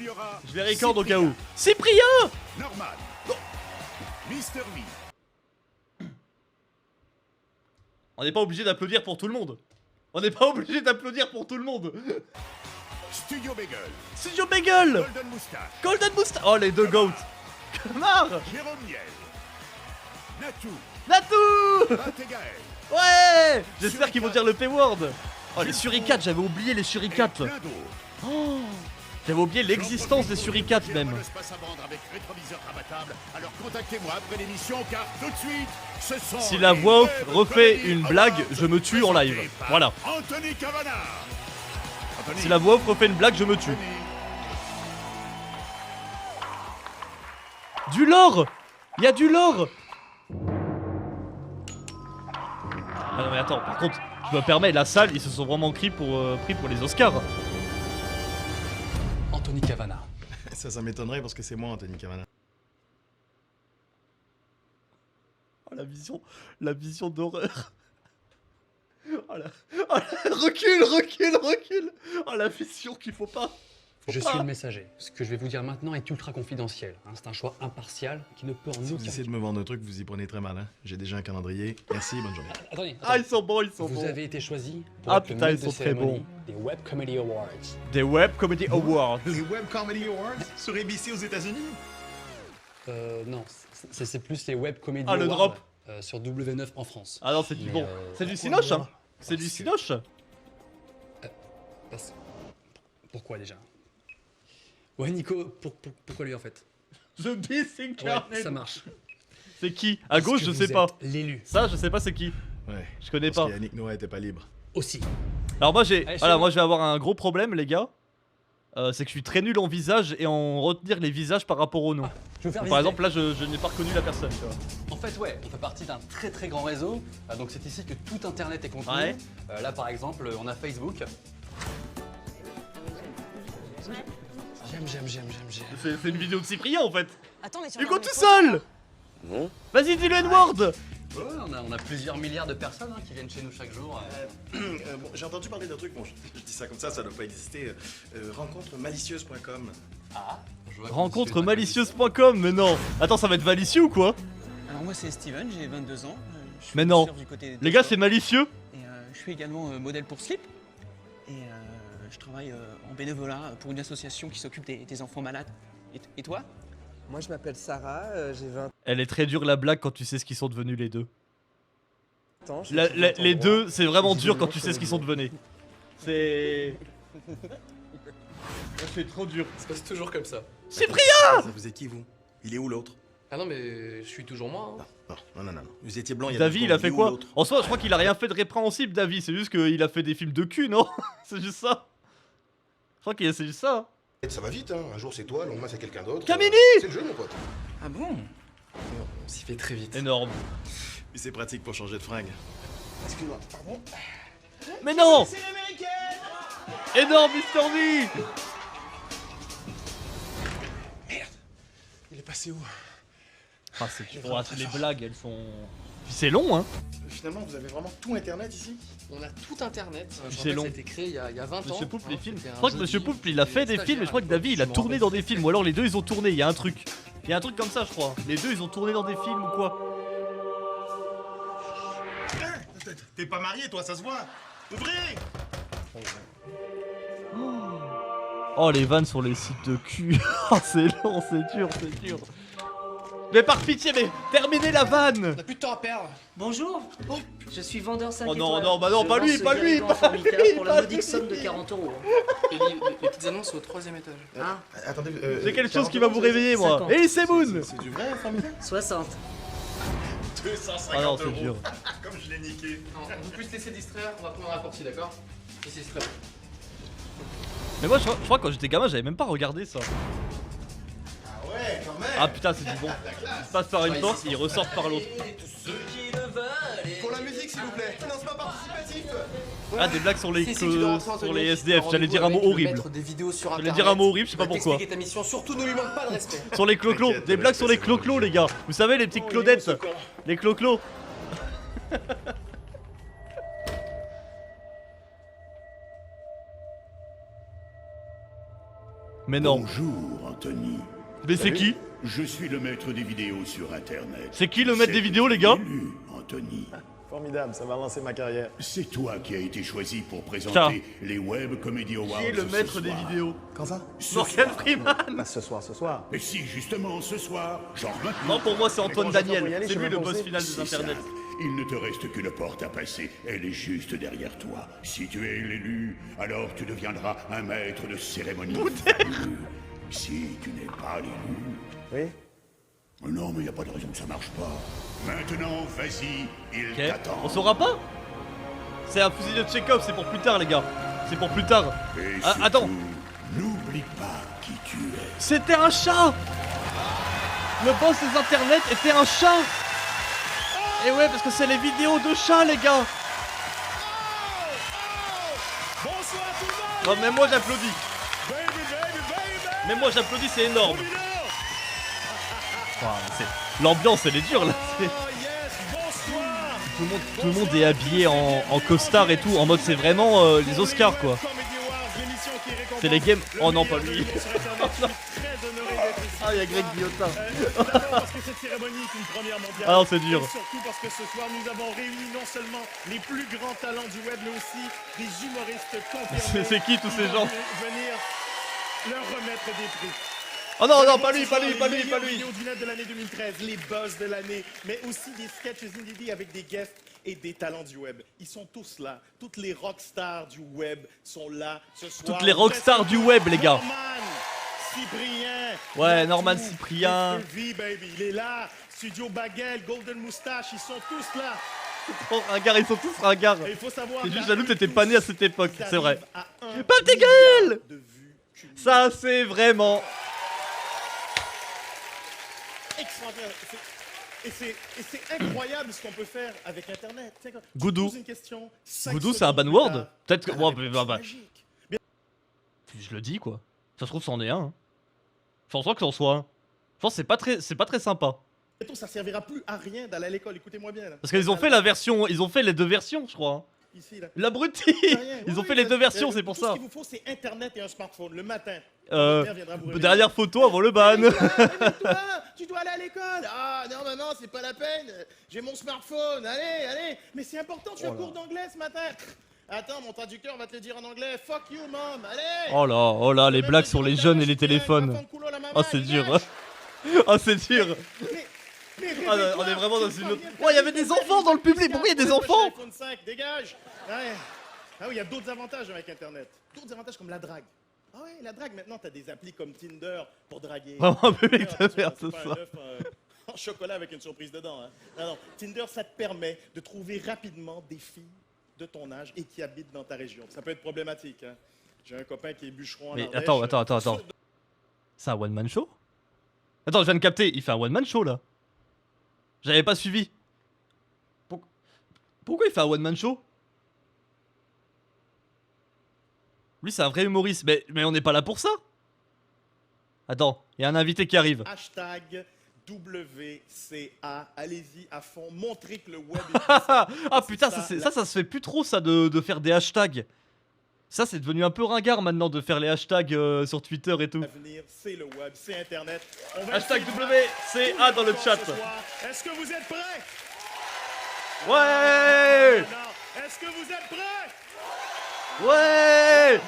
y aura Je les record au cas où. Cyprien, Cyprien! Norman, Mister V, On n'est pas obligé d'applaudir pour tout le monde. On n'est pas obligé d'applaudir pour tout le monde. Studio Bagel, Studio Bagel! Golden Moustache, Golden Moustache! Oh, les deux goats! Marre! Jérôme Niel, Natou, Natou! Bategael, Ouais! J'espère qu'ils vont dire le P-word. Oh, les suricates, j'avais oublié les et suricates. plein d'autres. Oh, j'avais oublié l'existence des suricates même. Le space à vendre avec rétroviseur rabattable. Alors contactez-moi après l'émission car tout de suite, ce sont Si la les voix off Web refait Comedy une blague, Awards je me tue en live. présentés par Voilà. Anthony Cavana. Anthony, Si la voix off refait une blague, je me tue. Anthony. Du lore! Il y a du lore! Ah non mais attends, par contre, je me permets, la salle, ils se sont vraiment pris pour les Oscars. Anthony Cavana. Ça m'étonnerait parce que c'est moi, Anthony Cavana. Oh la vision d'horreur. Recule. Oh la vision qu'il faut pas. Je suis le messager. Ce que je vais vous dire maintenant est ultra confidentiel. hein. C'est un choix impartial qui ne peut en Si aucun vous essayez de me vendre un truc, vous y prenez très mal. Hein. J'ai déjà un calendrier. Merci, bonne journée. Attendez, Ah ils sont bons, vous avez été choisi pour Ah, être le putain, ils maître de sont très cérémonie bons. des Web Comedy Awards. Des Web Comedy Awards. Les Web Comedy Awards sur ABC aux États-Unis. Non, c'est plus les Web Comedy Ah, le Awards drop. sur W9 en France. Ah non, c'est du Mais, bon. C'est du cinoche hein. C'est du cinoche. Parce- Pourquoi déjà? Ouais, Nico, pourquoi lui en fait? The Beast Ouais, Incarnate. ça marche. C'est qui? À Parce gauche, que je vous sais pas. êtes l'élu. Ça, je sais pas c'est qui. Ouais. Je connais Parce pas. qu'Yannick Noah était pas libre. Aussi. Alors moi Allez, voilà, chez moi je vais avoir un gros problème les gars. C'est que je suis très nul en visage et en retenir les visages par rapport au nom. Je vais vous faire Par visiter. exemple là je n'ai pas reconnu la personne, tu vois. En fait, ouais, on fait partie d'un très très grand réseau. Donc c'est ici que tout Internet est contenu. Ouais. Là, par exemple, on a Facebook. J'aime. C'est une vidéo de Cyprien en fait. Attends, mais sur Hugo la tout photo, seul. Vas-y dis le N-word. Ouais, on a plusieurs milliards de personnes qui viennent chez nous chaque jour. Bon, j'ai entendu parler d'un truc, bon, je dis ça comme ça doit pas exister. Rencontremalicieuses.com. Ah, je vois que Rencontremalicieuses.com, mais non. Attends, ça va être malicieux ou quoi? Alors moi c'est Steven, j'ai 22 ans. Je suis Mais non. surf du côté Les gars, c'est malicieux. Et je suis également modèle pour Slip. Et je travaille en bénévolat pour une association qui s'occupe des enfants malades. Et toi? Moi, je m'appelle Sarah, j'ai 20 Elle est très dure la blague quand tu sais ce qu'ils sont devenus les deux. ans. je suis Les étudiante en droit. deux, c'est vraiment dur quand Visiblement, tu sais c'est ce qu'ils sont dur. devenus. C'est... C'est trop dur. Ça se passe toujours comme ça. Cyprien! Ça vous êtes qui, vous? Il est où l'autre? Ah non, mais je suis toujours moi. hein. Non. Vous étiez blanc, il y a Davy, deux il a secondes. fait est où quoi? l'autre En soi, je crois qu'il a rien fait de répréhensible, Davy. C'est juste qu'il a fait des films de cul, non? C'est juste ça. Je crois qu'il c'est juste ça. Ça va vite, hein. Un jour c'est toi, le lendemain c'est quelqu'un d'autre. Camini! C'est le jeu, mon pote. Ah bon? On s'y fait très vite. Énorme. Puis c'est pratique pour changer de fringue. Excuse-moi, pardon. Mais non! Énorme, Mister V! Il est passé où? Ah, les blagues, elles sont... Puis c'est long, hein. Finalement, vous avez vraiment tout internet ici? On a tout internet. Je C'est rappelle, long. Ça a été créé il y a 20 ans. Monsieur Poulpe, les films. C'était Je un crois que jeudi, Monsieur Poulpe, il a fait des films, et je crois que Davy, il a tourné dans des films. Ou alors les deux, ils ont tourné. Il y a un truc. Il y a un truc comme ça, je crois. Les deux, ils ont tourné dans des films ou quoi. T'es pas marié, toi, ça se voit. Ouvrez! Oh, les vannes sur les sites de cul. Oh, c'est long, c'est dur, c'est dur. Mais par pitié, mais terminez la vanne! On a plus de temps à perdre. Bonjour, je suis vendeur 5 Oh non, étoiles. non, bah non, Je pas vends lui, ce pas lui, Guéridon pas Formica lui, pour pas la modique lui. somme de 40 €. Les petites annonces au 3e étage. Hein? Attendez, J'ai quelque chose qui va vous réveiller, moi. 50. Et c'est Moon! c'est du vrai, Formica? 60. 250 Ah non, c'est euros. dur. Comme je l'ai niqué. Non, on peut plus se laisser distraire, on va prendre un raccourci, d'accord? Ici, c'est très bien. Mais moi, je crois que quand j'étais gamin, j'avais même pas regardé ça. Ah ouais, quand même. Ah putain, c'est du bon. Ils se passent par une porte et ils ressortent par l'autre. Pour la musique, s'il vous plaît. Financement participatif. Ah, des blagues sur les, Si, tu dois rentrer, sur Anthony. les SDF. J'allais dire un mot Rendez-vous avec horrible. le maître des vidéos sur J'allais Internet. dire un mot horrible, je sais pas Il va pourquoi. t'expliquer ta mission, surtout ne lui manque pas de respect. Sur les cloclos, T'inquiète, des blagues sur les c'est bon, cloclos, les gars. Vous savez, les petites clodettes. Les cloclos. Mais non. Bonjour, Anthony. Mais c'est qui? Je suis le maître des vidéos sur Internet. C'est qui le maître des vidéos, les gars? Élu, Anthony. Formidable, ça va relancer ma carrière. C'est toi qui as été choisi pour présenter Tiens. les Web Comedy Awards. Qui est le ce maître des soir. vidéos? Quand ça? Ce Morgan soir. Freeman. Bah, ce soir. Mais si, justement, ce soir, genre maintenant. Non, pour moi, c'est Antoine comment j'attends pour y Daniel. aller, C'est je sais lui même le pas où boss c'est. final des C'est internets. simple. Il ne te reste qu'une porte à passer. Elle est juste derrière toi. Si tu es l'élu, alors tu deviendras un maître de cérémonie fabuleux. Si tu n'es pas l'élu... Oui? Non, mais il n'y a pas de raison que ça marche pas. Maintenant, vas-y, il Ok. t'attend. On saura pas? C'est un fusil de Chekhov, c'est pour plus tard, les gars. C'est pour plus tard. Et Ah, surtout, attends. n'oublie pas qui tu es. C'était un chat. Le boss des internets était un chat. Et ouais, parce que c'est les vidéos de chats, les gars. Bonsoir tout le monde. Non, mais moi j'applaudis. Baby, baby, baby. Mais moi j'applaudis, c'est énorme. L'ambiance, elle est dure là. Oh yes, bonsoir. Tout le monde est habillé en costard et tout. En mode, c'est vraiment les Oscars, quoi. C'est les games. Oh non, pas lui. Ah, il y a Greg Guillotin. Parce que cette cérémonie est une première mondiale. Ah non, c'est dur. Et surtout parce que ce soir, nous avons réuni non seulement les plus grands talents du web, mais aussi des humoristes confirmés. C'est qui tous ces qui gens? vont venir leur remettre des prix. Oh non, non, pas lui, Ce pas soir, lui, les pas lui, meilleures pas lui. vidéos du net de l'année 2013, les buzz de l'année, mais aussi des sketches inédits avec des guests et des talents du web. Ils sont tous là. Toutes les rockstars du web sont là ce soir. Toutes les rockstars du web, les gars. Norman, Cyprien. Ouais, Norman Natou, Cyprien. Mr. V, baby, il est là. Studio Baguel, Golden Moustache, ils sont tous là. Oh, ringard, ils sont tous ringards. Et il faut savoir. C'est juste qu'à jaloux, eux t'étais tous, pas né à cette époque, ils c'est vrai. arrivent à 1 Pas tes milliard gueules de vues cumulées. Ça, c'est vraiment. Extraordinaire. Et c'est incroyable ce qu'on peut faire avec Internet. Tu sais, quand tu Goudou. poses une question, 5 Goudou, c'est un secondes banword? plus tard, Peut-être que. t'as la Ouais, réponse bah. magique. Je le dis, quoi. Ça se trouve, c'en est un. Hein. Je pense pas que c'en soit un. Je pense que c'est pas très sympa. Bientôt, ça servira plus à rien d'aller à l'école. Écoutez-moi bien. Là. Parce qu'ils ont fait la version. Ils ont fait les deux versions, je crois. Hein. Ici, là. L'abruti Rien. Ils ont Oui, fait les deux versions, c'est pour tout ça. Ce qu'il vous faut, c'est Internet et un smartphone le matin. Euh, Votre mère viendra vous réveiller. Dernière photo avant le ban. Toi, tu dois aller à l'école. Ah non, maman, c'est pas la peine. J'ai mon smartphone. Allez, allez. Mais c'est important, tu as cours d'anglais ce matin. Attends, mon traducteur va te le dire en anglais. Fuck you, mom. Allez. Oh là, les blagues sur les jeunes et les téléphones. Oh, c'est dur. Oh, c'est dur. Ah, on est vraiment dans une autre. Oh, il y avait des enfants dans le public. Pourquoi il y a des enfants? iPhone 5, dégage. Ouais. Ah oui, il y a d'autres avantages avec Internet. D'autres avantages comme la drague. Ah ouais, la drague, maintenant, t'as des applis comme Tinder pour draguer. Vraiment un bébé de Attention, merde, c'est c'est pas ça. un œuf, en chocolat avec une surprise dedans. Hein. Non, Tinder, ça te permet de trouver rapidement des filles de ton âge et qui habitent dans ta région. Ça peut être problématique. Hein. J'ai un copain qui est bûcheron en Mais Ardèche. attends. C'est un one-man show? Attends, je viens de capter. Il fait un one-man show là. J'avais pas suivi. Pourquoi il fait un one-man show? Lui, c'est un vrai humoriste. Mais on n'est pas là pour ça. Attends, il y a un invité qui arrive. Hashtag WCA. Allez-y à fond. Montrez que le web est Ah puissant. putain, C'est ça se fait plus trop ça de faire des hashtags. Ça, c'est devenu un peu ringard maintenant de faire les hashtags sur Twitter et tout. L'avenir, c'est le web, c'est Internet. On va Hashtag essayer de WCA dans le faire chat. ce soir. Est-ce que vous êtes prêts? Ouais! Non. Est-ce que vous êtes prêts? Ouais!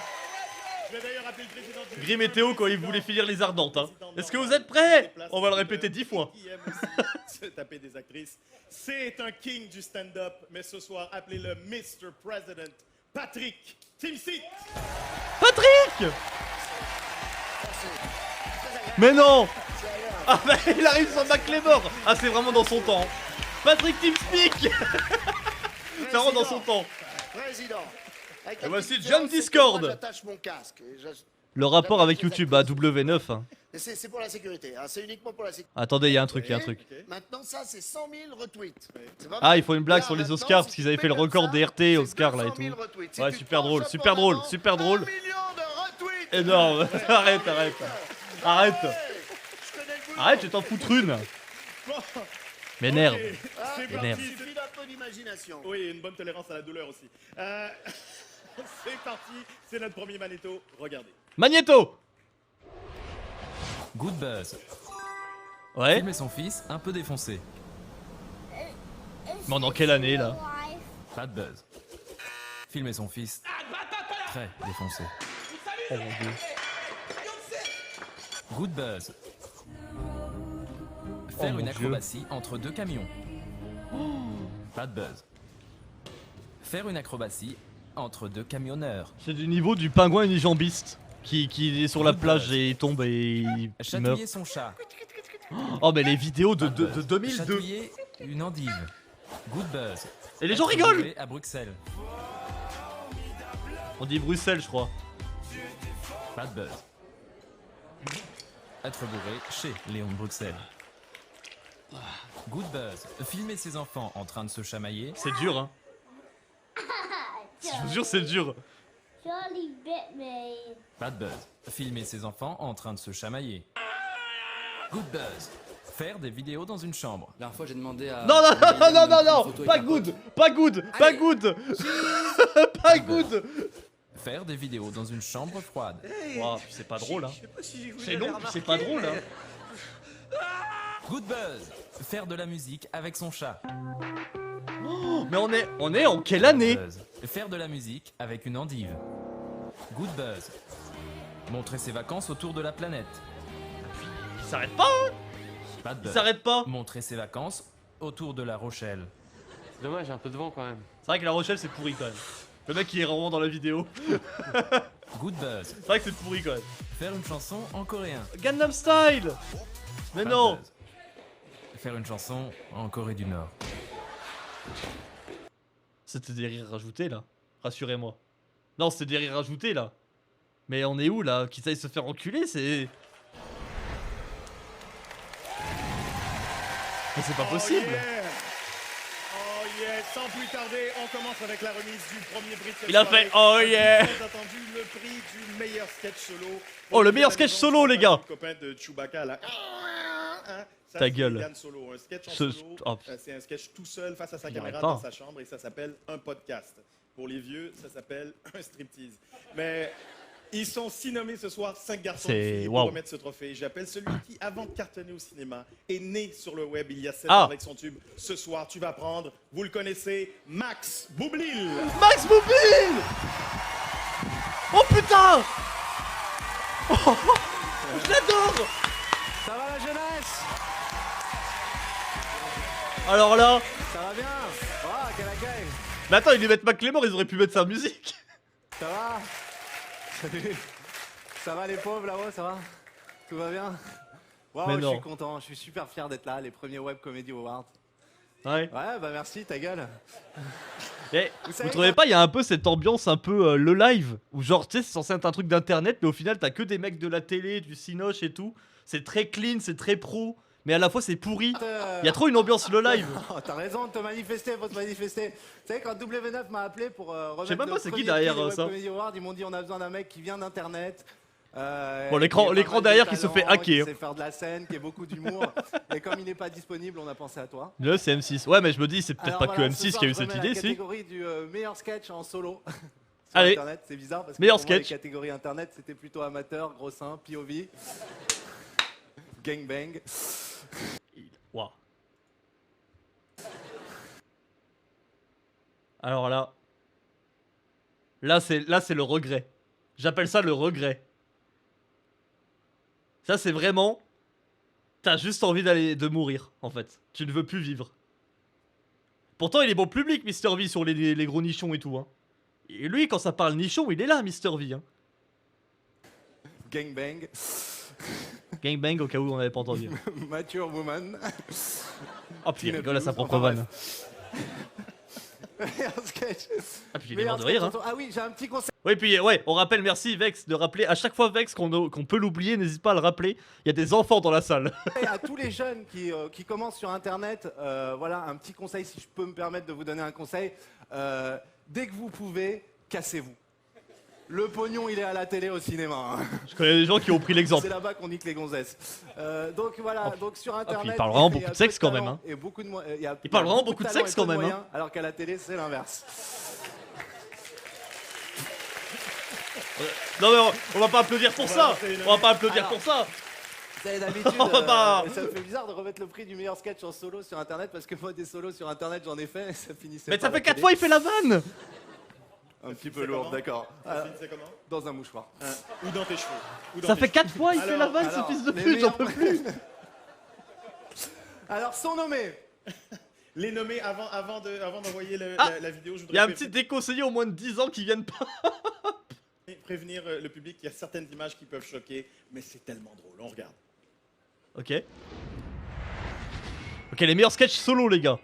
Je vais d'ailleurs appeler le président du Gris météo quand il voulait finir les ardentes. Hein. Est-ce que vous êtes prêts? On va le répéter 10 fois. Qui aime aussi se taper des actrices. C'est un king du stand-up, mais ce soir, appelez-le Mr. President, Patrick Timsit. Patrick! Mais non! Ah bah il arrive sur McLemore. Ah c'est vraiment dans son temps. Patrick Teamspeak. C'est vraiment dans son temps. Président. Et voici John Discord. J'attache mon casque. Le rapport avec YouTube à W9. Hein. C'est pour la sécurité. Hein. C'est uniquement pour la sécurité. Attendez, il y a un truc. Maintenant, ça, c'est 100 000 retweets. Ah, il faut une blague sur les Oscars parce qu'ils avaient fait le record des RT Oscars là et tout. Ouais, super drôle, super drôle, super drôle. Énorme. Arrête. Arrête, je vais t'en foutre une. M'énerve. C'est M'énerve. parti. Il suffit d'un peu d'imagination. Oui, et une bonne tolérance à la douleur aussi. C'est parti, c'est notre premier Magnéto. Regardez. Magneto. Good buzz. Ouais. Filmer son fils un peu défoncé. Mais on est en quelle année là? Bad buzz. Filmer son fils très défoncé. Oh mon dieu. Good buzz. Oh Faire mon une Dieu. acrobatie entre deux camions. Bad buzz. Faire une acrobatie entre deux camionneurs. C'est du niveau du pingouin unijambiste qui est sur la plage et il tombe et il meurt. Chatouiller son chat. Oh mais les vidéos de Bad buzz. 2002. Chatouiller une endive. Good buzz. Et les gens Être rigolent. bourré à Bruxelles. On dit Bruxelles je crois. Bad buzz. Être bourré chez Léon de Bruxelles. Good buzz. Filmer ses enfants en train de se chamailler. C'est dur hein. Je vous jure c'est dur. Charlie bit me. Bad buzz. Filmer ses enfants en train de se chamailler. Good buzz. Faire des vidéos dans une chambre. La dernière fois, j'ai demandé à. Non pas good, pas good, pas good. Pas good. Faire des vidéos dans une chambre froide. Wow, c'est pas drôle hein. C'est long, c'est pas drôle hein. Good buzz. Faire de la musique avec son chat. Oh, mais on est en quelle année? Buzz. Faire de la musique avec une endive. Good buzz. Montrer ses vacances autour de la planète. Il s'arrête pas hein. Bad Il buzz. s'arrête pas. Montrer ses vacances autour de la Rochelle. Dommage, un peu de vent quand même. C'est vrai que La Rochelle c'est pourri quand même. Le mec il est vraiment dans la vidéo. Good buzz. C'est vrai que c'est pourri quand même. Faire une chanson en coréen. Gangnam Style. Mais Bad non. buzz. Faire une chanson en Corée du Nord. C'était des rires rajoutés là. Rassurez-moi. Non c'était des rires rajoutés là. Mais on est où là? Qu'ils aillent se faire enculer c'est... Mais c'est pas possible. Oh yeah, sans plus tarder, on commence avec la remise du premier prix de cette Il a soirée. fait oh yeah. Très attendu, le prix du meilleur sketch solo. Oh le meilleur sketch solo les gars. Le copain de Chewbacca là. Hein, ça, Ta c'est gueule. Yann Solo, un sketch en Ce- solo. oh. C'est un sketch tout seul face à sa Il caméra arrête pas. dans sa chambre et ça s'appelle un podcast. Pour les vieux, ça s'appelle un striptease. Mais ils sont 6 nommés ce soir, 5 garçons et C'est- filles waouh. pour remettre ce trophée. J'appelle celui qui, avant de cartonner au cinéma, est né sur le web il y a 7 Ah. ans avec son tube. Ce soir, tu vas apprendre, vous le connaissez, Max Boublil. Max Boublil. Oh putain. Oh, je l'adore. Ça va la jeunesse? Alors là... Ça va bien? Ah, quel accueil! Mais attends, ils lui mettent McLemore, ils auraient pu mettre sa musique. Ça va? Salut! Ça va les pauvres là-haut, ça va? Tout va bien? Mais Waouh, je non. suis content, je suis super fier d'être là, les premiers Web Comedy Awards. Ouais. Ouais, bah merci, ta gueule. Mais Vous vous savez trouvez pas, il y a un peu cette ambiance un peu le live où genre tu sais c'est censé être un truc d'internet mais au final t'as que des mecs de la télé, du cinoche et tout. C'est très clean, c'est très pro, mais à la fois c'est pourri. Il y a trop une ambiance le live. Oh, t'as raison de te manifester, faut se manifester. Vous savez, quand W9 m'a appelé pour remettre sais même pas le c'est qui premier derrière, prix des Web ça. Comedy Awards, ils m'ont dit on a besoin d'un mec qui vient d'internet. Bon, l'écran- qui a l'écran pas mal de derrière qui se talent, fait hacker. Qui sait faire de la scène, qui a beaucoup d'humour. Et comme il n'est pas disponible, on a pensé à toi. Là c'est M6. Ouais mais je me dis c'est peut-être Alors pas voilà, que ce M6 soir, qui a eu je cette remets idée la si. catégorie du meilleur sketch en solo. Sur Allez. Internet, c'est bizarre parce que Meilleur pour moi, sketch. les catégories internet, c'était plutôt amateur, gros sein, POV, gangbang. Waouh. Alors là. Là c'est le regret. J'appelle ça le regret. Ça c'est vraiment. T'as juste envie de mourir en fait. Tu ne veux plus vivre. Pourtant il est bon public Mister V sur les gros nichons et tout hein. Et lui quand ça parle nichon il est là Mister V hein. Gangbang. Gangbang au cas où on n'avait pas entendu. Mature woman. Oh puis il rigole à sa propre vanne. Meilleur sketch. Ah puis il est Meilleur mort de rire hein. sketch en solo. Ah oui, j'ai un petit conseil. Oui, puis ouais, on rappelle, merci Vex de rappeler à chaque fois Vex qu'on peut l'oublier, n'hésite pas à le rappeler. Il y a des enfants dans la salle. Et à tous les jeunes qui commencent sur internet, voilà un petit conseil si je peux me permettre de vous donner un conseil. Dès que vous pouvez, cassez-vous. Le pognon il est à la télé, au cinéma. Hein. Je connais des gens qui ont pris l'exemple. C'est là-bas qu'on nique les gonzesses. Donc voilà, donc sur internet. puis il parle vraiment y a beaucoup de peu sexe quand talent même, hein. Et beaucoup de Il parle vraiment beaucoup de talent sexe et peu quand même, moyens, hein. Alors qu'à la télé c'est l'inverse. Non mais on va pas applaudir pour ça. lancer une- On va pas applaudir Alors, pour ça. C'est d'habitude, Oh, bah. ça me fait bizarre de remettre le prix du meilleur sketch en solo sur internet parce que moi des solos sur internet j'en ai fait et ça finissait Mais par ça fait la 4 télé. fois il fait la vanne. Un petit peu lourd, d'accord. C'est comment Dans un mouchoir. Ou dans tes cheveux. ou dans Ça tes fait cheveux. 4 fois il fait la vanne ce fils de les pute, j'en meilleurs- peux plus. Alors sont nommés. Les nommer avant d'envoyer Ah, la vidéo, je Il y a un voudrais petit déconseillé au moins de 10 ans qui viennent pas. prévenir le public qu'il y a certaines images qui peuvent choquer, mais c'est tellement drôle, on regarde. Ok. Ok, les meilleurs sketchs solo, les gars.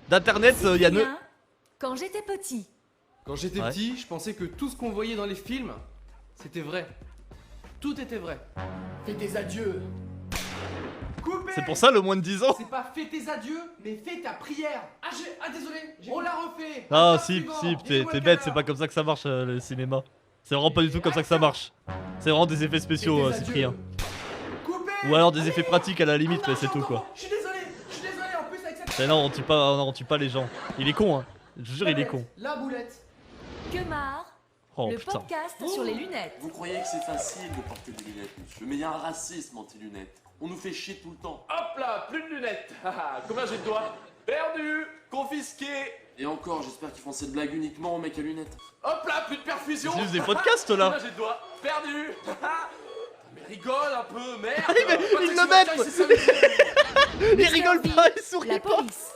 D'internet, il y a Cyprien, quand j'étais petit. Quand j'étais Ouais. petit, je pensais que tout ce qu'on voyait dans les films, c'était vrai. Tout était vrai. Fais tes adieux. Coupé. C'est pour ça le moins de 10 ans. C'est pas fais tes adieux, mais fais ta prière. Ah désolé, on l'a refait. Ah, Attends, si, suivant. si, Dis-moi t'es le bête, c'est canard. pas comme ça que ça marche le cinéma. C'est vraiment pas du tout comme ça que ça marche. C'est vraiment des effets spéciaux, Fais tes Cyprien. adieux. Coupé. Ou alors des effets pratiques à la limite, mais c'est tout quoi. Je suis désolé, en plus avec cette... Mais non, on tue pas les gens. Il est con, hein. Je vous jure, il est con. La boulette. Que marre, Oh le putain. podcast sur les lunettes. Vous croyez que c'est facile de porter des lunettes, monsieur, mais il y a un racisme anti-lunettes. On nous fait chier tout le temps. Hop là, plus de lunettes. Combien j'ai de doigts? Perdu, confisqué. Et encore, j'espère qu'ils font cette blague uniquement aux mecs à lunettes. Hop là, plus de perfusion. Ils utilisent des podcasts, là. Combien j'ai de doigts? Perdu. Mais rigole un peu, merde. Ah, mais Pas ils de le mettent. sexualité, c'est ça. Il rigole pas, il sourit La pas. police.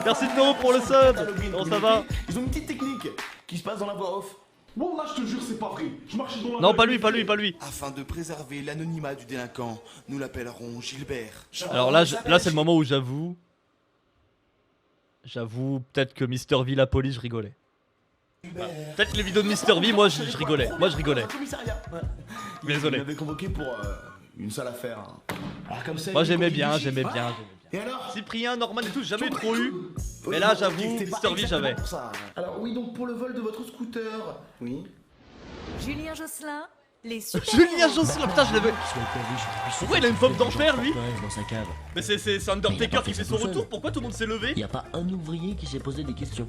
Merci de nous pour le sub. Comment ça va? Ils ont une petite technique qui se passe dans la voix off. Bon, là, je te jure, c'est pas vrai. Je marchais dans la Non, rue pas avec lui, mes pas lui, pieds. pas lui. Afin de préserver l'anonymat du délinquant, nous l'appellerons Gilbert. Alors là, là c'est le moment où j'avoue. J'avoue, peut-être que Mr. V, la police, je rigolais. Peut-être les vidéos de Mr. V, moi je rigolais. Moi je rigolais. Désolé. Il m'avait convoqué pour une seule affaire. Alors, comme ça, Moi il j'aimais continue bien, le j'aimais chiffre. bien. Et alors Cyprien, Norman et tout, j'ai jamais trop eu. Mais là j'avoue, C'était pas Mr. V j'avais. exactement pour ça. Alors oui, donc pour le vol de votre scooter. Oui. Julien Josselin, les super Julien Josselin, putain je l'avais. Pourquoi il a une pomme d'enfer lui? Dans sa cave. Mais c'est Undertaker qui fait son retour, pourquoi tout le monde s'est levé? Y a pas un ouvrier qui s'est posé des questions.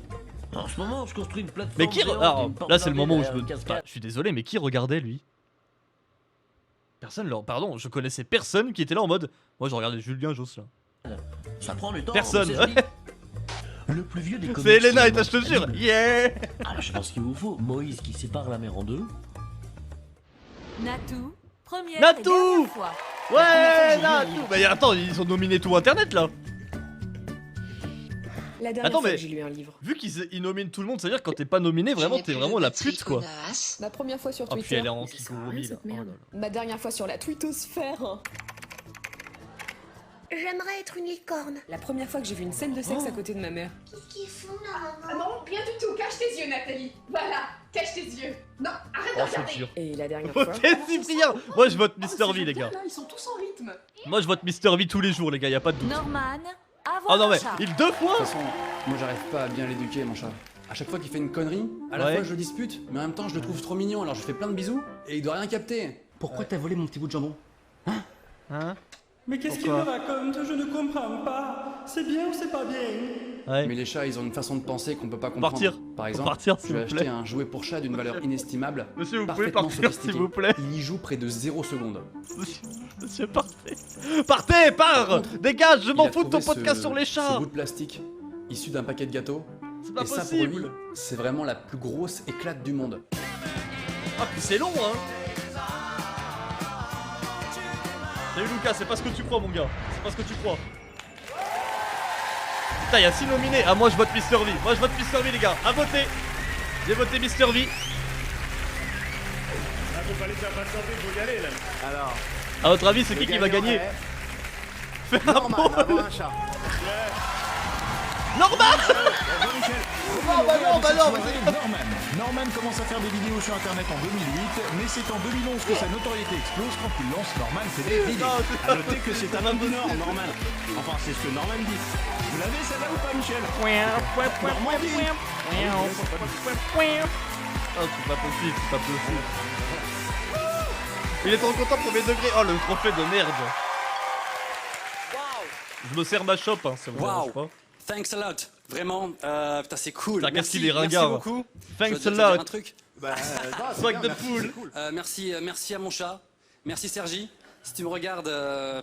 En ce moment, je construis une plateforme. Mais qui. géante Alors d'une porte là c'est le moment où je blindée me. derrière une Bah, cascade. je suis désolé, mais qui regardait lui? Personne, pardon, je connaissais personne qui était là en mode. Moi je regardais Julien Josselin. Ça prend du temps. Personne. c'est joli. Le plus vieux des comics. C'est Elena et cinéma je te jure. Yeah. Alors je pense qu'il vous faut Moïse qui sépare la mer en deux. Natou, première Natou. et dernière fois. Ouais, là, tout. Mais attends, ils ont nominé tout internet là. La dernière Attends, fois mais que j'ai lu un livre. vu qu'ils nominent tout le monde, ça veut dire que quand t'es pas nominé, vraiment, t'es vraiment la pute quoi. Ma première fois sur Oh, puis Twitter. elle est en kigurumi là. Oh là là. Ma dernière fois sur la twittosphère. J'aimerais être une licorne. La première fois que j'ai vu une scène de sexe à côté de ma mère. Qu'est-ce qu'ils font là, Ah non, rien du tout. Cache tes yeux, Nathalie. Voilà, cache tes yeux. Non, arrête de Oh, regarder. c'est dur. Et la dernière fois. Votez Cyprien. Moi je vote Mr. V les gars. Là, ils sont tous en rythme. Moi je vote Mr. V tous les jours les gars, y a pas de doute. Norman, avant Oh non un mais chat. il 2 fois. De toute façon, moi j'arrive pas à bien l'éduquer, mon chat. À chaque fois qu'il fait une connerie, à la Ouais. fois je le dispute, mais en même temps je le trouve trop mignon, alors je fais plein de bisous et il doit rien capter. Pourquoi t'as volé mon petit bout de jambon? Hein? Mais qu'est-ce qu'il Pourquoi me raconte? Je ne comprends pas. C'est bien ou c'est pas bien? Ouais. Mais les chats, ils ont une façon de penser qu'on peut pas comprendre. Partir. Par Faut exemple, partir, je s'il vais vous acheter plaît. un jouet pour chat d'une valeur inestimable, Monsieur, vous pouvez parfaitement partir, sophistiqué. s'il vous plaît. Il y joue près de 0 secondes. Monsieur, partez. Partez, pars. Dégage, je m'en Il a fous de ton trouvé podcast ce- sur les Ce chats. bout de plastique issu d'un paquet de gâteaux. C'est pas et ça pour possible. lui, c'est vraiment la plus grosse éclate du monde. Ah puis c'est long hein. Salut Lucas, c'est pas ce que tu crois mon gars. C'est pas ce que tu crois. Putain, y'a 6 nominés. Ah moi je vote Mr. V. Moi je vote Mr. V les gars. À voter. J'ai voté Mr. V. Là, faut pas laisser la patienter, faut y aller là. Alors. À votre avis, c'est le qui va gagnant gagner? est Faire un Norman, pot. avant un chat. Norman. Norman commence à faire des vidéos sur internet en 2008, mais c'est en 2011 que sa notoriété explose quand il lance Norman fait des vidéos. A noter que c'est un homme du Nord, Norman. Enfin, c'est ce que Norman dit. Vous l'avez celle-là ou pas, Michel? Normandie. Oh c'est pas possible, c'est pas possible. Il est trop content premier degré. Oh le trophée de merde. Je me sers ma chope hein, ça vous dérange pas. Thanks a lot. Vraiment, putain, c'est cool. Putain, qu'est-ce Merci, qu'il est ringard. Merci beaucoup. Thanks Je dois a te dire lot. un truc. Bah, Swag the pool. Merci à mon chat. Merci Sergi. Si tu me regardes,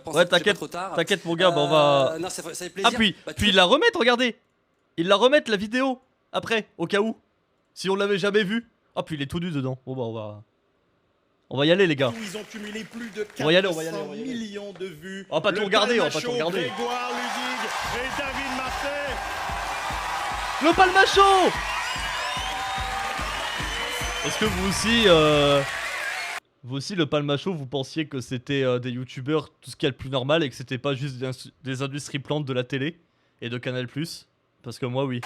pense Ouais, que c'est pas t'inquiète, trop tard. t'inquiète mon gars, bah, on va... Non, ça fait plaisir. Ah puis, Bah, tu puis ils la remettent, regardez. Ils la remettent la vidéo, après, au cas où. Si on l'avait jamais vu. Ah puis il est tout nu dedans. Bon bah on va y aller les gars. Ils ont cumulé plus de On va y aller, 400 millions de vues. On va pas tout regarder, on va pas tout regarder. Grégoire Ludig et David Marseille. Le Palmacho. Est-ce que vous aussi le Palmacho, vous pensiez que c'était des youtubeurs tout ce qu'il y a de plus normal et que c'était pas juste des industries plantes de la télé et de Canal+. Parce que moi oui.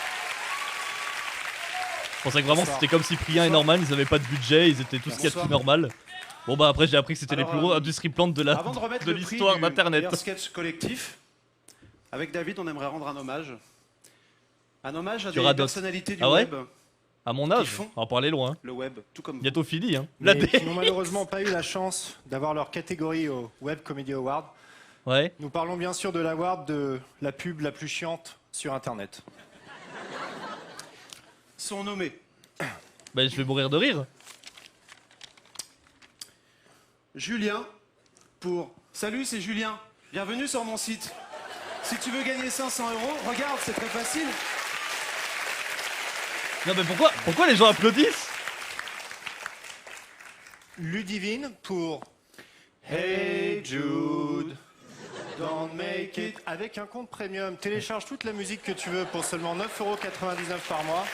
Je pensais que vraiment c'était comme Cyprien et Norman, ils avaient pas de budget, ils étaient tout ce qu'il y a de plus normal. Bon bah après j'ai appris que c'était les plus gros industries plantes de l'histoire d'internet. Un sketch collectif. Avec David, on aimerait rendre un hommage. Un hommage à des personnalités du web. À mon âge, on va pas aller loin. Le web, tout comme vous. Bientôt fini hein. Mais qui n'ont malheureusement pas eu la chance d'avoir leur catégorie au Web Comedy Award. Ouais. Nous parlons bien sûr de l'award de la pub la plus chiante sur internet. Sont nommés. Bah je vais mourir de rire. Julien pour... Salut, c'est Julien. Bienvenue sur mon site. Si tu veux gagner 500 €, regarde, c'est très facile. Non mais pourquoi les gens applaudissent? Ludivine pour Hey Jude, don't make it. Avec un compte premium, télécharge toute la musique que tu veux pour seulement 9,99 € par mois.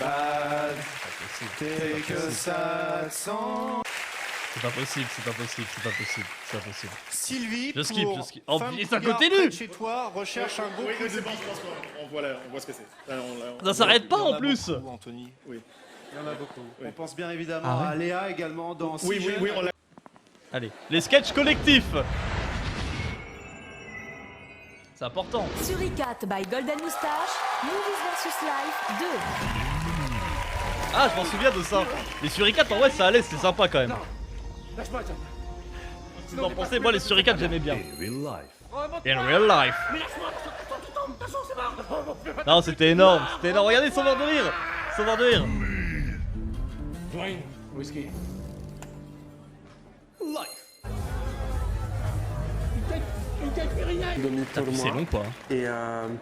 Bad, take a sad song. C'est pas possible, c'est pas possible, c'est pas possible, c'est pas possible. Sylvie je skip. pour Oh, femme ça cougar continue. près de chez toi, recherche un gros coup de bite. On voit ce que c'est. Ça s'arrête pas en plus. Anthony. Oui. Il y en a beaucoup. On pense bien évidemment à Léa également dans... Oui, on l'a. Allez, les sketchs collectifs. C'est important. Suricat by Golden Moustache, Movies vs Life 2. Ah, je m'en souviens de ça. Les suricats, en vrai, ça allait, c'était sympa quand même. Lâche-moi, tiens. Vous en pensez, moi, les suricats, j'aimais bien. In real life. Mais lâche-moi, attention, c'est marre. Non, c'était énorme, c'était énorme. Regardez, son mort de rire. Son mort de rire. Dwayne, whisky. Life. Il gagne plus rien. Dominique pour C'est moi. long, quoi. Et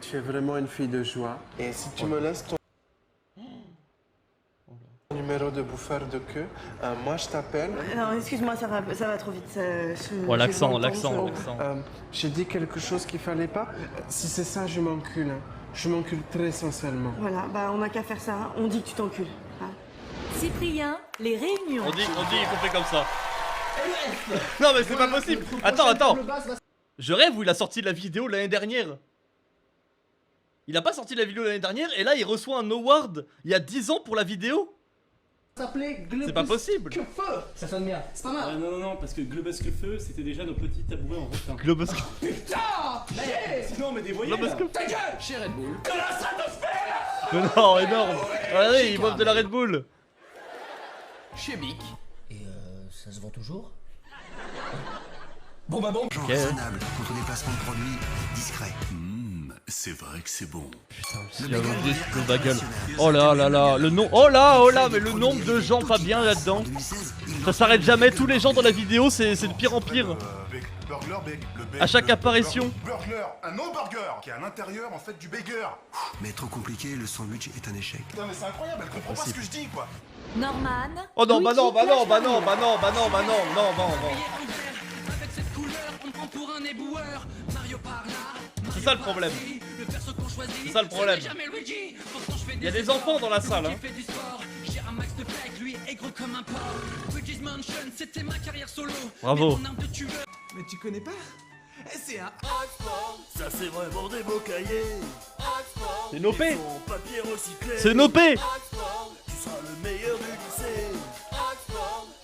tu es vraiment une fille de joie. Et si tu me laisses ton numéro de bouffeur de queue, moi je t'appelle. Non, excuse-moi, ça va trop vite. Oh, l'accent. J'ai dit quelque chose qu'il fallait pas. Si c'est ça, je m'encule. Hein. Je m'encule très sincèrement. Voilà, bah on n'a qu'à faire ça. Hein. On dit que tu t'encules. Hein. Cyprien, les réunions. On dit qu'on fait comme ça. Non, mais c'est pas possible. Attends. Je rêve où il a sorti la vidéo l'année dernière. Il a pas sorti la vidéo l'année dernière et là il reçoit un award il y a 10 ans pour la vidéo. C'est pas possible. Ça sonne bien. C'est pas mal. Non, parce que Globus que feu, c'était déjà nos petits tabourets en rotin. Globus que Putain. Non, mais des voyelles. Ta gueule. Chez Red Bull. De la stratosphère. Mais non, énorme. Regardez, il boivent de la Red Bull. Chez Bic. Et ça se vend toujours? Bon. Genre raisonnable contre des placements de produits discrets. C'est vrai que c'est bon. Putain, il a oublié ce coup de gueule. Oh là, le nom. Oh là, mais le nombre de gens pas bien là-dedans. Ça s'arrête jamais, tous les gens dans la vidéo, c'est de pire en pire. À chaque apparition. Burger, un hamburger qui est à l'intérieur en fait du burger. Mais trop compliqué, le sandwich est un échec. Putain, mais c'est incroyable, elle comprend pas ce que je dis quoi. Norman. Oh non, bah non. C'est ça le problème. C'est ça le problème. Il y a des enfants dans la salle. Hein. Bravo. Mais tu connais pas? C'est un... Ça c'est vraiment des beaux cahiers. C'est nopé. Papier recyclé. C'est nopé. Tu seras le meilleur du lycée.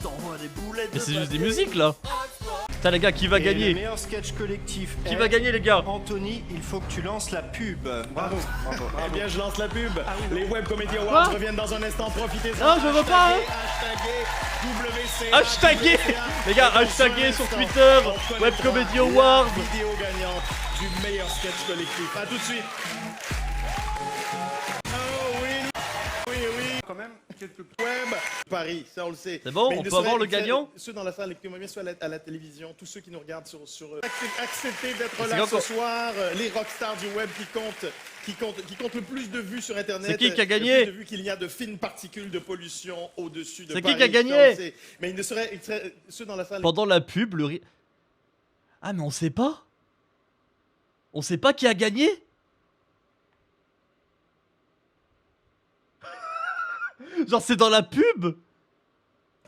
T'envoies des boulettes. Mais c'est juste des musiques là. Putain les gars, qui va gagner? Le meilleur sketch collectif. Qui va gagner les gars? Anthony, il faut que tu lances la pub. Bravo. Eh bien, je lance la pub. Les Web Comedy Awards reviennent dans un instant. Profitez-en. Non, je veux pas. Hashtagué. Les gars, hashtagué sur Twitter. Web Comedy Awards. Vidéo gagnante du meilleur sketch collectif. A tout de suite. Oh oui. quand même quelques... Web, Paris, ça on le sait. C'est bon, Mais on il ne peut avoir serait- le il serait- gagnant. Ceux dans la salle, qui bien soit à la télévision, tous ceux qui nous regardent acceptez d'être C'est là quand ce on- soir, les rockstars du web qui comptent le plus de vues sur Internet. C'est qui a gagné? Le plus de vues qu'il y a de fines particules de pollution au-dessus de C'est Paris. qui a gagné? ça, on le sait. Mais il serait ceux dans la salle. Pendant la pub, le rire. Ah, mais on sait pas? On sait pas qui a gagné? Genre, c'est dans la pub?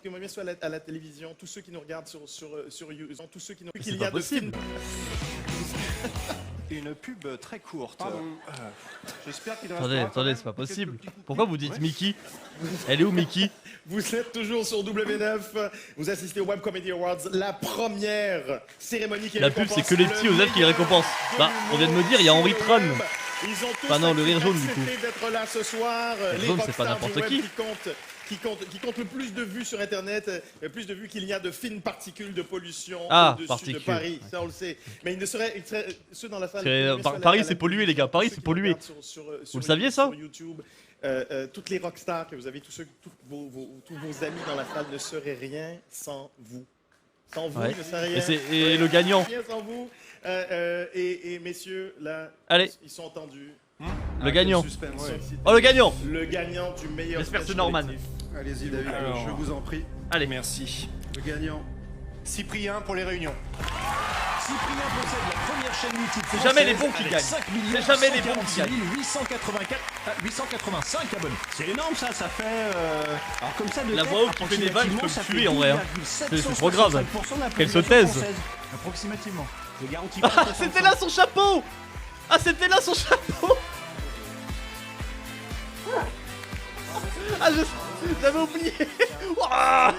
Que moi bien soit à la télévision, tous ceux qui nous regardent sur YouTube, tous ceux qui nous C'est qu'il y pas a de possible. Une pub très courte. Pardon. J'espère qu'il Attendez, restera quand attendez, même c'est pas quelques possible. petits coups de Pourquoi pub. vous dites Ouais. Mickey? Elle est où Mickey? Vous êtes toujours sur W9, vous assistez au Web Comedy Awards, la première cérémonie qui La pub, récompense c'est que les le petits aux elfes qui les meilleur récompensent. de Bah, on vient de me dire, il y a Henri l'humour Tran. sur le web. Ils ont tous Enfin non, le rire jaune, du accepté coup. d'être là ce soir, Rire les jaune, c'est pas rockstars n'importe du web qui. qui comptent le plus de vues sur Internet, plus de vues qu'il y a de fines particules de pollution Ah, au-dessus de particules. Paris, ça on le sait. Mais il serait ceux dans la salle. Paris, c'est pollué, les gars. Paris, c'est pollué. Vous le saviez, ça? Sur YouTube, toutes les rockstars que vous avez, tous vos amis dans la salle ne seraient rien sans vous. Sans vous, Ouais. ne serait rien. Et le gagnant? Rien sans vous. Et messieurs, là, Allez. ils sont entendus. Le gagnant. Ils sont excités. Oh, le gagnant! Le gagnant du meilleur. J'espère que c'est sketch Norman. collectif. Allez-y, David, Alors. je vous en prie. Allez. Merci. Le gagnant, Cyprien pour les réunions. Cyprien possède la première chaîne YouTube C'est jamais les française bons qui avec gagnent. 5 C'est jamais les bons qui 146 885 abonnés. C'est énorme ça fait... Alors comme ça de La tête, voix haute qui fait des vannes, je peux approximativement, ça me fait tuer en vrai. Hein. 2,765% C'est trop grave. de la Qu'elle se population taise. française. Approximativement. Je garantis Ah, pas que ça c'était soit- là son chapeau! Ah, c'était là son chapeau! Ah, j'avais oublié! Ouah.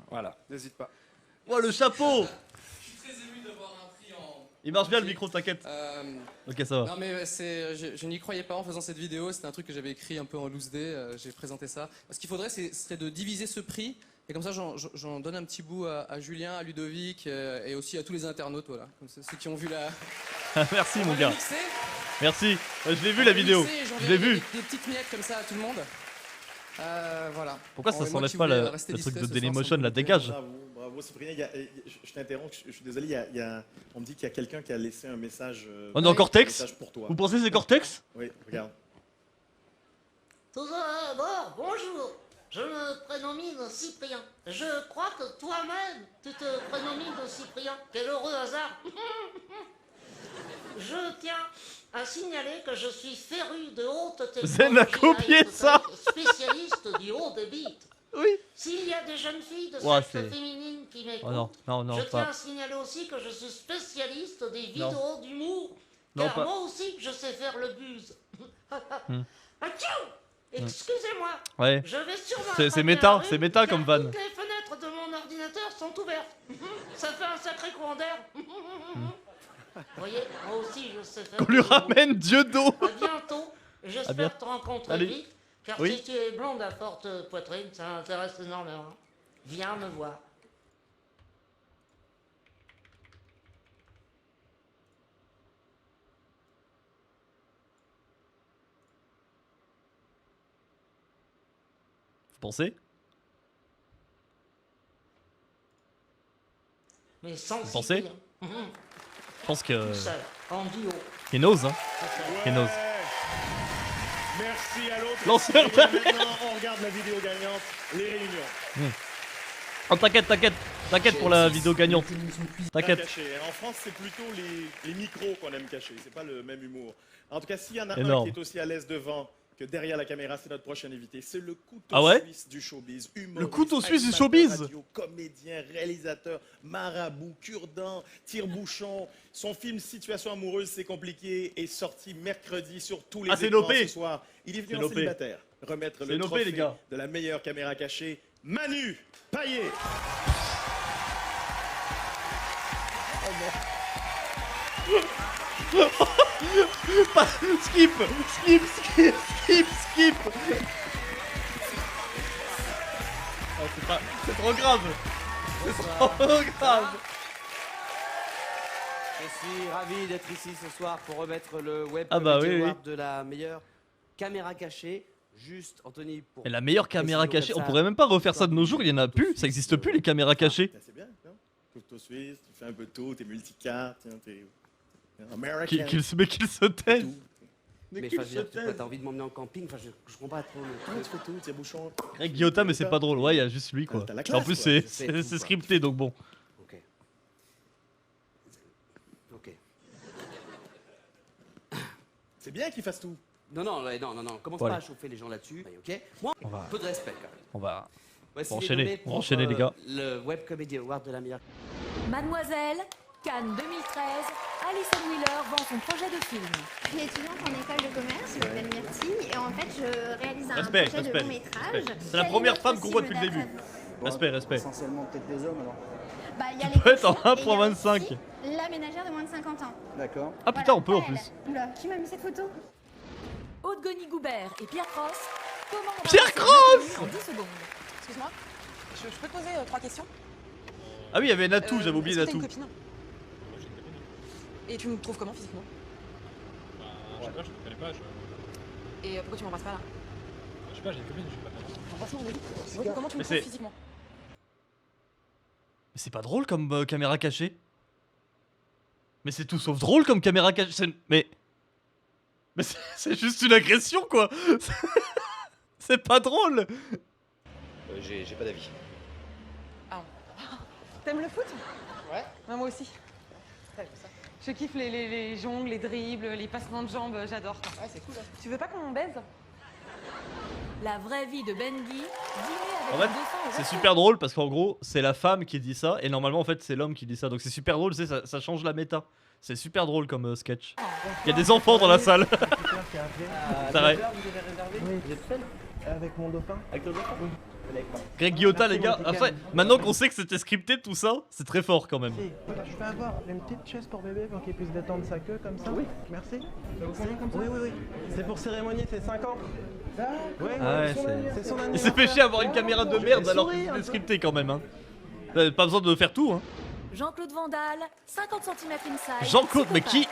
Voilà, n'hésite pas. Oh, le chapeau! Je suis très ému d'avoir un prix en. Il marche bien le micro, t'inquiète. Ok, ça va. Non mais je n'y croyais pas en faisant cette vidéo, c'était un truc que j'avais écrit un peu en loose day, j'ai présenté ça. Ce qu'il faudrait, ce serait de diviser ce prix, et comme ça j'en donne un petit bout à Julien, à Ludovic, et aussi à tous les internautes, voilà. Comme ça, ceux qui ont vu la... Merci mon gars. mixé. Merci. Ouais, je l'ai vu la vidéo. Je l'ai vu. Des petites miettes comme ça à tout le monde. Voilà. Pourquoi ça Bon, et moi s'enlève qui pas voulais le rester truc discret de ce soir, Dailymotion, ça me la plaît. dégage? Bravo Cyprien, je t'interromps, je suis désolé, on me dit qu'il y a quelqu'un qui a laissé un message. On est en Cortex? un message pour toi. Vous pensez que c'est Cortex? Oui, regarde. Tout d'abord, bonjour. Je me prénomine Cyprien. Je crois que toi-même, tu te prénomines Cyprien. Quel heureux hasard. Je tiens à signaler que je suis féru de haute technologie. Zen a copié high-tech, ça. spécialiste du haut débit. Oui. S'il y a des jeunes filles de Ouais, sexe c'est- féminine qui m'écoutent, Oh non, non, je tiens pas. à signaler aussi que je suis spécialiste des Non. vidéos d'humour. Non, Car pas. moi aussi, je sais faire le buzz. Hmm. Atchou! Excusez-moi. Ouais. Je vais sûrement C'est attraper méta, un rhume, c'est méta comme car vanne. Toutes les fenêtres de mon ordinateur sont ouvertes. Ça fait un sacré courant d'air. Vous voyez, moi aussi, je sais faire. Qu'on lui ramène Dieu d'eau. À bientôt. À J'espère bientôt. te rencontrer Allez. vite. Car Oui. si tu es blonde à forte poitrine, ça m'intéresse énormément. Viens me voir. Vous pensez? Mais sans Vous pensez? Cyprien. Je pense que. Tout seul, en duo. He knows, hein. He knows. Merci à l'autre. Lanceur Et maintenant, on regarde la vidéo gagnante, les réunions. Oh, t'inquiète pour la vidéo gagnante. T'inquiète. Caché. En France, c'est plutôt les micros qu'on aime cacher. C'est pas le même humour. En tout cas, s'il y en a un Énorme. qui est aussi à l'aise devant que derrière la caméra, c'est notre prochain invité. C'est le couteau Ah ouais? suisse du showbiz. Humoriste, Le couteau suisse du animateur showbiz? radio, comédien, réalisateur, marabout, cure-dent, tire-bouchon. Son film Situation amoureuse, c'est compliqué est sorti mercredi sur tous les Ah, c'est écrans Lopé. ce soir. Il est venu C'est en Lopé. célibataire remettre C'est le Lopé, trophée les gars. de la meilleure caméra cachée. Manu Payet. Skip. Oh, c'est trop grave. C'est trop grave. Je suis ravi d'être ici ce soir pour remettre le Web Ah bah Comedy oui, Award de la meilleure caméra cachée. Juste, Anthony, pour... Et la meilleure caméra précision cachée, comme on ça. pourrait même pas refaire ça de nos jours, il y en a plus, ça existe plus les caméras cachées. C'est bien, non? Couteau suisse, tu fais un peu de tout, t'es multicarte, tiens, t'es American. Qu'il se taise. Mais enfin, je veux dire, t'as envie de m'emmener en camping, enfin, je comprends pas trop le Tu fais tout, t'es bouchon. Greg Guillotin, mais c'est pas drôle, ouais, il y a juste lui quoi. T'as la En classe, plus, quoi. c'est scripté donc bon. Ok. Ok. C'est bien qu'il fasse tout. Non, commence Bon, pas allez. à chauffer les gens là-dessus, ok? Moi, On va- peu de respect quand même. On va Voici on va les enchaîner, nommés on va pour, enchaîner les gars. Le Web Comedy Award de la meilleure... Mademoiselle, Cannes 2013, Alison Wheeler vend son projet de film. Je suis étudiante en école de commerce, je m'appelle Myrtille, et en fait je réalise un Respect, projet de respect, long métrage. respect. C'est la première femme qu'on voit depuis le début. Respect, respect. Essentiellement peut-être des hommes alors. Bah il y a Tu les peux être en cochons, et il y a 1.25. aussi la ménagère de moins de 50 ans. D'accord. Ah putain, on peut en plus. Oula, qui m'a mis cette photo? Aude Goni-Goubert et Pierre Cross. Comment on va Pierre passer Cross en 10 secondes. Excuse-moi, je peux te poser 3 questions? Ah oui, il y avait Natou, j'avais oublié est-ce que t'as Natou. une copine? Et tu me trouves comment physiquement? Je sais pas, je te connais pas. Et pourquoi tu m'embrasses pas là? Je sais pas, j'ai une copine, je sais pas. Embrasse-moi, on dit. Comment tu me Mais trouves c'est- physiquement? Mais c'est pas drôle comme caméra cachée. Mais c'est tout sauf drôle comme caméra cachée. Mais c'est juste une agression quoi. C'est pas drôle. J'ai pas d'avis. Ah. T'aimes le foot? Ouais. Ouais, moi aussi. Je kiffe les jongles, les dribbles, les passements de jambes, j'adore. Ouais, c'est cool. Tu veux pas qu'on baise? La vraie vie de Benji, dîner avec En un fait, dauphin au c'est restaurant. super drôle parce qu'en gros, c'est la femme qui dit ça et normalement en fait c'est l'homme qui dit ça. Donc c'est super drôle, tu sais, ça change la méta. C'est super drôle comme sketch. Il y a des enfants dans la salle. C'est vrai. Oui, vous êtes seul avec mon dauphin? Avec ton dauphin? Oui. Greg Guillotin les gars, Merci, après, maintenant qu'on sait que c'était scripté tout ça, c'est très fort quand même. Je peux avoir une petite chaise pour bébé pour qu'il puisse détendre sa queue comme ça? Oui. Merci. Ça vous convient comme ça? Oui, oui, oui. C'est pour cérémonie, c'est 5 ans. Oui, Ah ouais, c'est son il s'est anniversaire. fait chier à avoir une caméra de merde Je vais alors que sourire, c'était scripté quand même. Hein. Pas besoin de faire tout hein. Jean-Claude Vandal, 50 cm inside. Jean-Claude, mais qui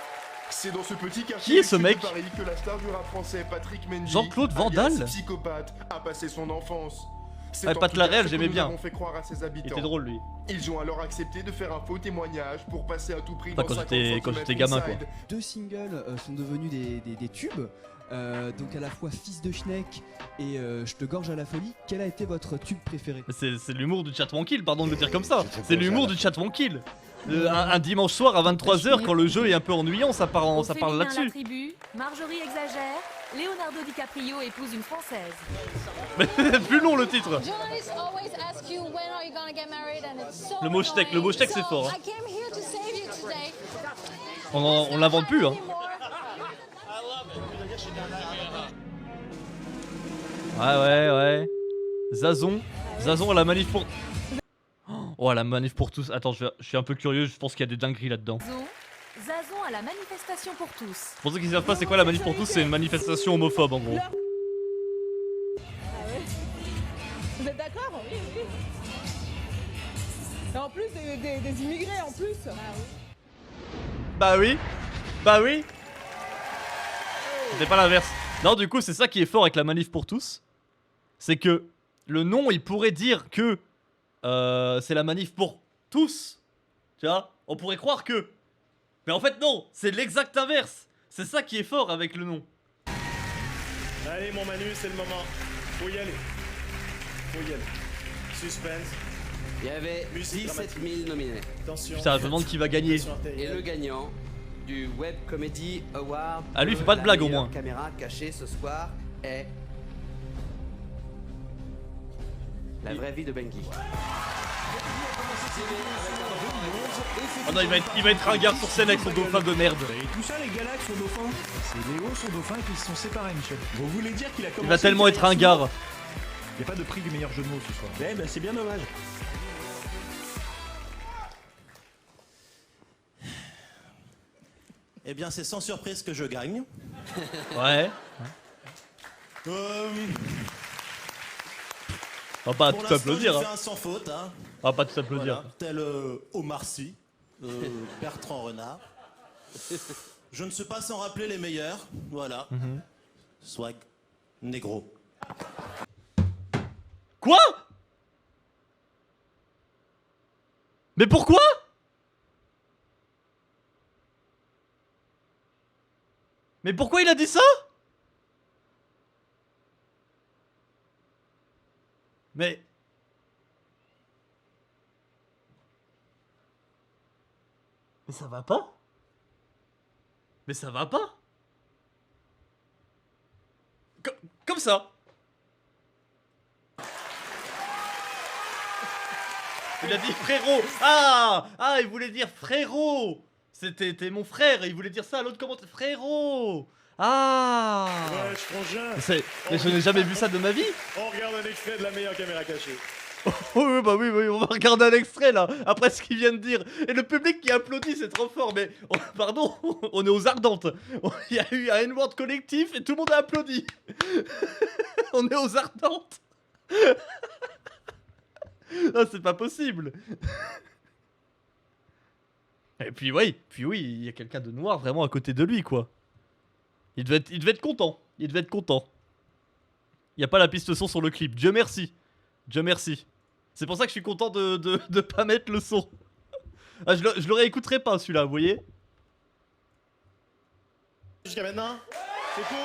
C'est dans ce petit quartier Qui est ce du sud mec de Paris que la star du rap français Patrick Mendy, Jean-Claude Vandal alias psychopathe, a passé son enfance. C'est Ouais, en Pat tout la cas réelle, ce que j'aimais nous bien. avons fait croire à ses habitants. Il était drôle lui. Ils ont alors accepté de faire un faux témoignage pour passer à tout prix Enfin, dans quand 50 j'étais centimètres gamin quoi. inside. 2 singles sont devenus des tubes. Donc à la fois Fils de Schneck et Je te gorge à la folie. Quel a été votre tube préféré? C'est l'humour du chat tranquille, pardon de le dire comme ça. C'est l'humour du chat tranquille. Un dimanche soir à 23h quand le jeu est un peu ennuyant, ça parle Au là-dessus. La tribu, Marjorie exagère, Leonardo DiCaprio épouse une Française. Mais c'est plus long le titre. Journalists always ask you when are you gonna get married and it's so Le mot steak, le mot steak, c'est fort, hein. I came here to save you today. On l'invente plus hein. Ouais. Zazon à la manif pour... Oh à la manif pour tous. Attends, je suis un peu curieux, je pense qu'il y a des dingueries là-dedans. Zazon à la manifestation pour tous. Pour ceux qui savent pas c'est quoi la manif pour tous, c'est une manifestation homophobe en gros. Vous êtes d'accord? Oui, oui. Et en plus, des immigrés en plus. Bah oui. C'était pas l'inverse. Non du coup c'est ça qui est fort avec la manif pour tous. C'est que le nom il pourrait dire que c'est la manif pour tous. Tu vois, on pourrait croire que. Mais en fait non, c'est l'exact inverse. C'est ça qui est fort avec le nom. Allez, mon Manu, c'est le moment. Faut y aller. Suspense. Il y avait 17 000 nominés. Attention. Putain, je me demande qui va gagner. Et le gagnant du Web Comedy Award. Ah, lui, il fait pas de blague, au moins. La caméra cachée ce soir est. La vraie vie de Benji. Oh non, il va être ringard sur scène avec son dauphin de merde. Et tout ça, les gars là, avec son dauphin, c'est Léo, son dauphin, qui se sont séparés, Michel. Vous voulez dire qu'il a commencé. Il va tellement être ringard. Il n'y a pas de prix du meilleur jeu de mots ce soir. Eh ben, c'est bien dommage. Eh bien, c'est sans surprise que je gagne. Ouais. On va pas Pour tout l'instant, applaudir. j'ai fait Hein. un sans faute. Hein. On va pas tout applaudir. Voilà, tel Omar Sy, Bertrand Renard. Je ne suis pas sans rappeler les meilleurs. Voilà. Swag, négro. Quoi? Mais pourquoi? Mais pourquoi il a dit ça? Mais... Mais ça va pas? Mais ça va pas? Comme ça. Il a dit frérot. Ah, il voulait dire frérot. C'était mon frère, il voulait dire ça à l'autre commentaire. Frérot. Ah. Ouais, frangin. Mais je n'ai jamais vu ça de ma vie. On regarde un extrait de la meilleure caméra cachée. Oui, bah oui, on va regarder un extrait là, après ce qu'il vient de dire. Et le public qui applaudit, c'est trop fort, mais pardon, on est aux Ardentes. Il y a eu un N-word collectif et tout le monde a applaudi. On est aux Ardentes. Non, c'est pas possible. Et puis oui, il y a quelqu'un de noir vraiment à côté de lui, quoi. Il devait être content, Il y a pas la piste son sur le clip, Dieu merci. Dieu merci. C'est pour ça que je suis content de pas mettre le son. Ah, je le réécouterai pas celui-là, vous voyez. Jusqu'à maintenant, c'est cool.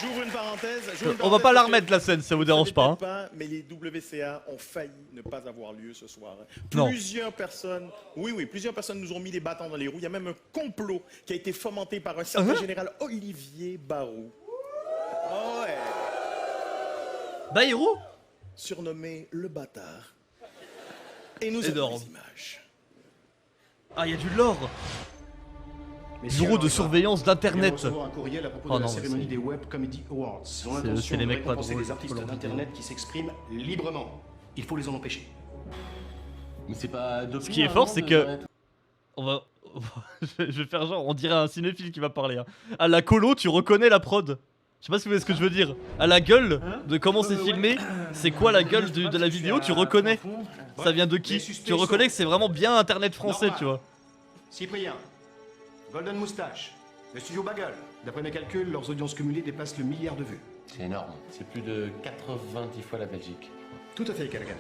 J'ouvre une parenthèse. On va pas la remettre la scène, ça vous dérange pas, hein. Mais les WCA ont failli ne pas avoir lieu ce soir. Non. Plusieurs personnes, plusieurs personnes nous ont mis les bâtons dans les roues. Il y a même un complot qui a été fomenté par un certain général Olivier Barou. Oh ouais. Bayrou, surnommé le bâtard. Et nous énorme. avons des images. Ah, il y a du lore. Bureau de surveillance d'internet. Un courriel à propos de la cérémonie des Web Comedy Awards. Ils ont l'intention de récompenser les artistes d'internet qui s'expriment librement. Il faut les en empêcher. Mais c'est pas Ce qui est fort, c'est que je vais faire genre, on dirait un cinéphile qui va parler. Hein. À la colo, tu reconnais la prod. Je sais pas si vous voyez ce que je veux dire. À la gueule de comment c'est filmé, c'est quoi la gueule de la vidéo, tu reconnais. Ça vient de qui? Tu reconnais que c'est vraiment bien internet français, tu vois. Cyprien, Golden Moustache, le studio Bagel. D'après mes calculs, leurs audiences cumulées dépassent le milliard de vues. C'est énorme. C'est plus de 90 fois la Belgique. Tout à fait, Callaghan.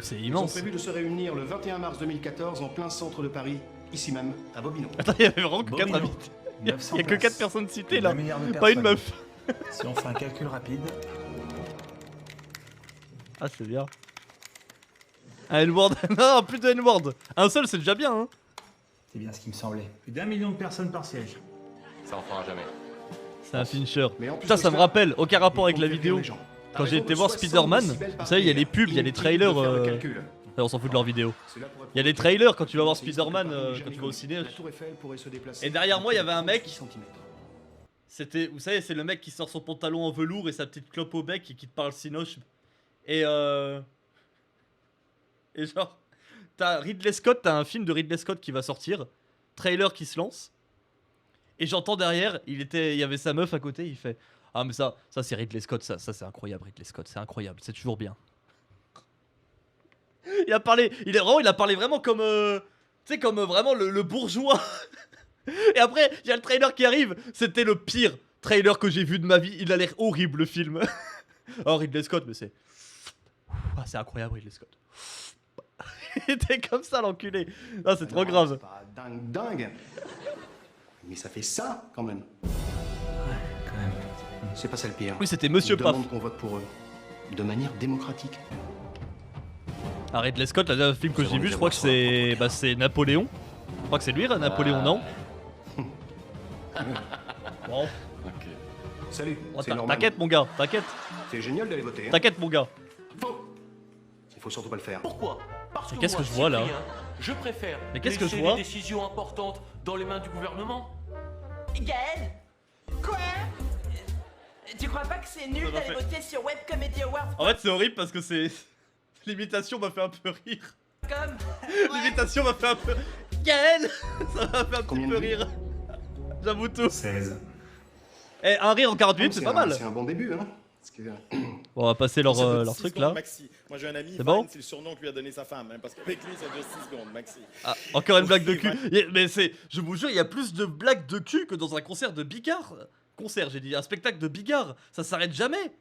C'est Ils ont immense. prévu de se réunir le 21 mars 2014 en plein centre de Paris, ici même, à Bobino. Attends, il y avait vraiment que 4 invités. Il y a que 4 personnes citées là. Pas une meuf. Si on fait un calcul rapide. Ah, c'est bien. Un N-word. Non, plus de N-word. Un seul, c'est déjà bien, hein. C'est bien ce qui me semblait. Plus d'1 million de personnes par siège. Ça en fera jamais. C'est un Fincher. Putain, ça me rappelle, aucun rapport avec la vidéo. Quand j'ai été voir Spider-Man, vous savez, il y a les pubs, il y a les trailers. On s'en fout de leur vidéo. Il y a les trailers quand tu vas voir Spider-Man, quand tu vas au ciné. Et derrière moi, il y avait un mec. C'était, vous savez, c'est le mec qui sort son pantalon en velours et sa petite clope au bec et qui te parle sinoche. Et genre, t'as Ridley Scott, t'as un film de Ridley Scott qui va sortir, trailer qui se lance. Et j'entends derrière, il y avait sa meuf à côté, il fait ah mais ça c'est Ridley Scott, ça c'est incroyable Ridley Scott, c'est incroyable, c'est toujours bien. Il a parlé vraiment comme tu sais, comme vraiment le bourgeois. Et après, il y a le trailer qui arrive. C'était le pire trailer que j'ai vu de ma vie. Il a l'air horrible, le film. Oh, Ridley Scott, mais c'est... Ah, c'est incroyable, Ridley Scott. Il était comme ça, l'enculé. Ah, c'est trop grave. C'est pas dingue. Mais ça fait ça, quand même. Ouais, quand même. C'est pas ça le pire. Oui, c'était Monsieur Ils Paf. demandent qu'on vote pour eux. De manière démocratique. Ah, Ridley Scott, le dernier film que j'ai vu, je crois que c'est... Bah, c'est Napoléon. Je crois que c'est lui, Napoléon, non? Bon. Ok. Salut, Oh, c'est Norman. t'inquiète, mon gars, t'inquiète. C'est génial d'aller voter. Hein. T'inquiète, mon gars. Il faut surtout pas le faire. Pourquoi? Parce Mais qu'est-ce que je vois, là? Je préfère Mais qu'est-ce que je laisser vois? les décisions importantes dans les mains du gouvernement. Gaël? Quoi? Tu crois pas que c'est nul d'aller voter sur Web Comedy Awards? En fait, c'est horrible parce que c'est... L'imitation m'a fait un peu rire. Comme? L'imitation m'a fait un peu... Gaël. Ça m'a fait un petit peu rire. J'avoue tout. 16. Eh, un rire en 48, c'est pas mal. C'est un bon début, hein. Bon, on va passer leur truc là. Maxi. Moi j'ai un ami, C'est bon? c'est le surnom que lui a donné sa femme, hein, parce qu'avec lui ça dure 6 secondes, Maxi. Ah, encore une blague de cul. Mais c'est, je vous jure, il y a plus de blagues de cul que dans un concert de Bicard. concert, j'ai dit un spectacle de Bigard. Ça s'arrête jamais.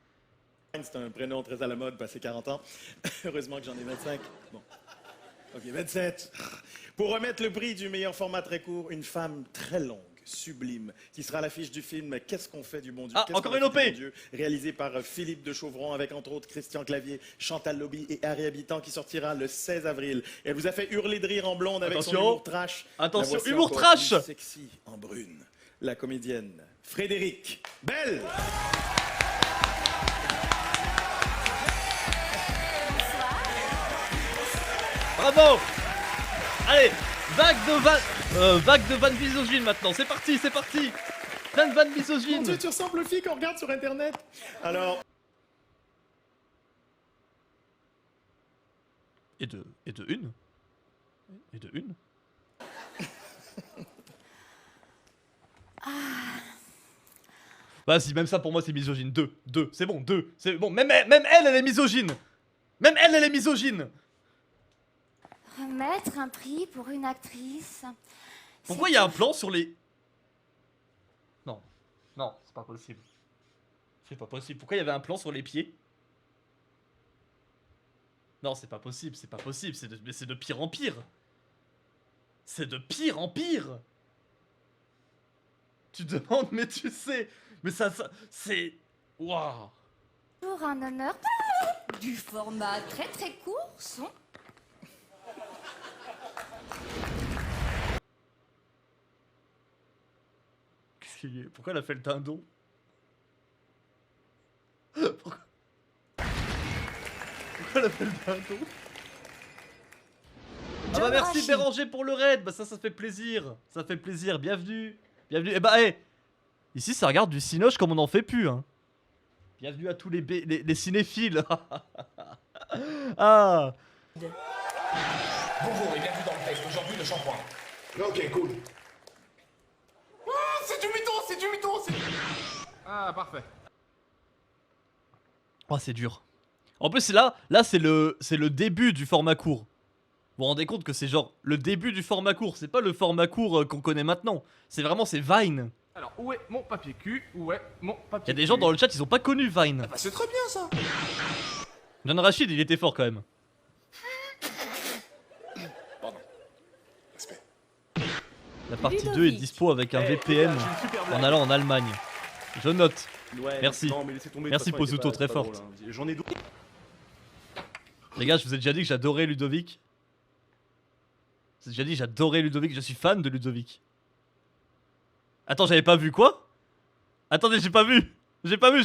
C'est un prénom très à la mode, passé 40 ans. Heureusement que j'en ai 25. Bon. Ok, 27. Pour remettre le prix du meilleur format très court, une femme très longue, sublime, qui sera à l'affiche du film Qu'est-ce qu'on fait du bon Dieu? Ah, Qu'est-ce encore qu'on une fait OP du bon Dieu réalisé par Philippe de Chauvron, avec entre autres Christian Clavier, Chantal Lobby et Harry Habitant, qui sortira le 16 avril. Et elle vous a fait hurler de rire en blonde avec son humour trash. Attention, La voici humour encore trash plus sexy en brune. La comédienne Frédéric Belle. Bravo. Allez, vague de vannes misogynes maintenant. C'est parti, c'est parti. Plein de vannes misogynes. Mon Dieu, tu ressembles aux filles qu'on regarde sur Internet. Alors... Et de une. Bah si, même ça pour moi c'est misogyne. 2, c'est bon, 2. C'est bon, même elle est misogyne. Même elle est misogyne. Remettre un prix pour une actrice. Pourquoi il y a un plan sur les... Non, c'est pas possible. C'est pas possible. Pourquoi il y avait un plan sur les pieds? Non, c'est pas possible, c'est pas possible. Mais c'est de pire en pire. C'est de pire en pire. Tu demandes, mais tu sais. Mais ça c'est... Waouh. Pour un honneur du format très très court sont... Qu'est-ce qu'il y a? Pourquoi elle a fait le dindon? Pourquoi elle a fait le dindon? Ah bah merci Béranger pour le raid. Bah ça fait plaisir. Ça fait plaisir, bienvenue. Bienvenue, et bah ici ça regarde du cinoche comme on n'en fait plus hein. Bienvenue à tous les cinéphiles. Ah. Bonjour et bienvenue dans le test. Aujourd'hui, le shampoing. Ok, cool. Ah, c'est du mytho, Ah, parfait. Oh, c'est dur. En plus, là c'est le début du format court. Vous vous rendez compte que c'est genre le début du format court. C'est pas le format court qu'on connaît maintenant. C'est Vine. Alors, où est mon papier cul? Où est mon papier Il y a des gens dans le chat, ils ont pas connu Vine. Ah bah c'est très bien ça. John Rachid, il était fort quand même. Pardon. Respect. La partie 2 est dispo avec un VPN en allant en Allemagne. Je note. Ouais, merci. non, mais laissez tomber, de Merci toute façon, Pozuto, elle était très pas forte. drôle, hein. J'en ai d'autres. Les gars, je vous ai déjà dit que j'adorais Ludovic. Je vous ai déjà dit que j'adorais Ludovic, je suis fan de Ludovic. Attends, j'avais pas vu quoi? Attendez, j'ai pas vu. J'ai pas vu.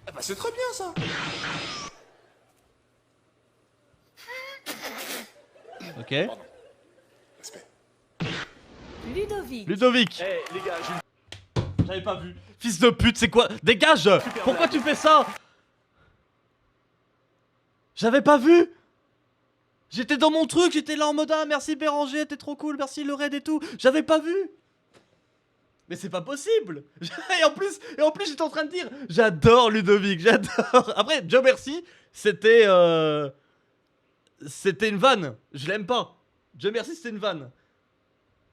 Ah bah c'est très bien ça. Ok. Pardon. Respect. Ludovic. Eh les gars, J'avais pas vu. Fils de pute, c'est quoi? Dégage! Pourquoi tu fais ça? J'avais pas vu! J'étais dans mon truc, j'étais là en mode ah merci Béranger, t'es trop cool, merci le raid et tout. J'avais pas vu! Mais c'est pas possible! Et en plus j'étais en train de dire j'adore Ludovic, j'adore. Après, Dieu merci, c'était une vanne. Je l'aime pas. Dieu merci, c'était une vanne.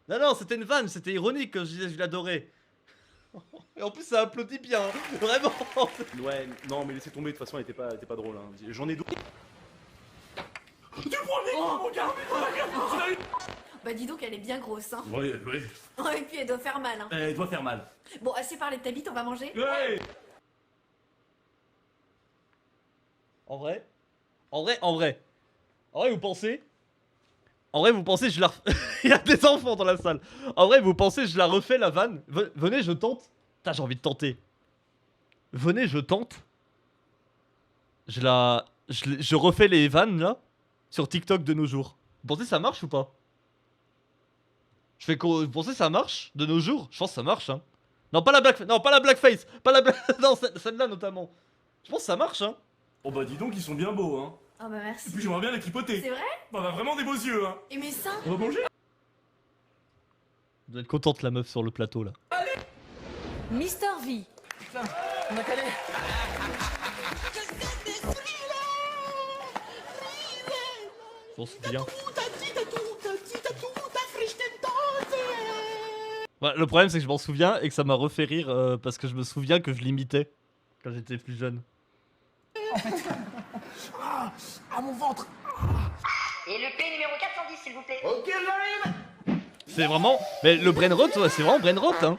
Non, c'était une vanne, c'était ironique quand je disais je l'adorais. Et en plus ça applaudit bien, hein. Vraiment. ouais, non mais laissez tomber, de toute façon elle était pas drôle. Hein. J'en ai d'autres. Tu prends les mon gars. Bah dis donc, elle est bien grosse, hein. Oui. Oh, et puis elle doit faire mal, hein. Elle doit faire mal. Bon, assez parlé de ta bite, on va manger. Ouais. En vrai, vous pensez? En vrai, vous pensez je la il y a des enfants dans la salle. En vrai, vous pensez je la refais la vanne? Venez, je tente. Putain, j'ai envie de tenter. Venez, je tente. Je refais les vannes là sur TikTok de nos jours. Vous pensez ça marche ou pas? Vous pensez ça marche de nos jours? Je pense que ça marche hein. Non, pas la blackface. Non, celle-là notamment. Je pense que ça marche hein. Oh bah dis donc, ils sont bien beaux hein. Oh bah merci. Et puis j'aimerais bien les tripoter. C'est vrai? Bah vraiment des beaux yeux hein. Et mes seins? On va manger? Vous êtes contente la meuf sur le plateau là. Mister V. Putain, on a calé. Je pense bien. Bah, le problème c'est que je m'en souviens et que ça m'a refait rire parce que je me souviens que je l'imitais quand j'étais plus jeune. Ah, mon ventre. Et le P numéro 410, s'il vous plaît. Ok, j'arrive. C'est vraiment... Mais le brainrot, ouais, c'est vraiment brainrot, hein.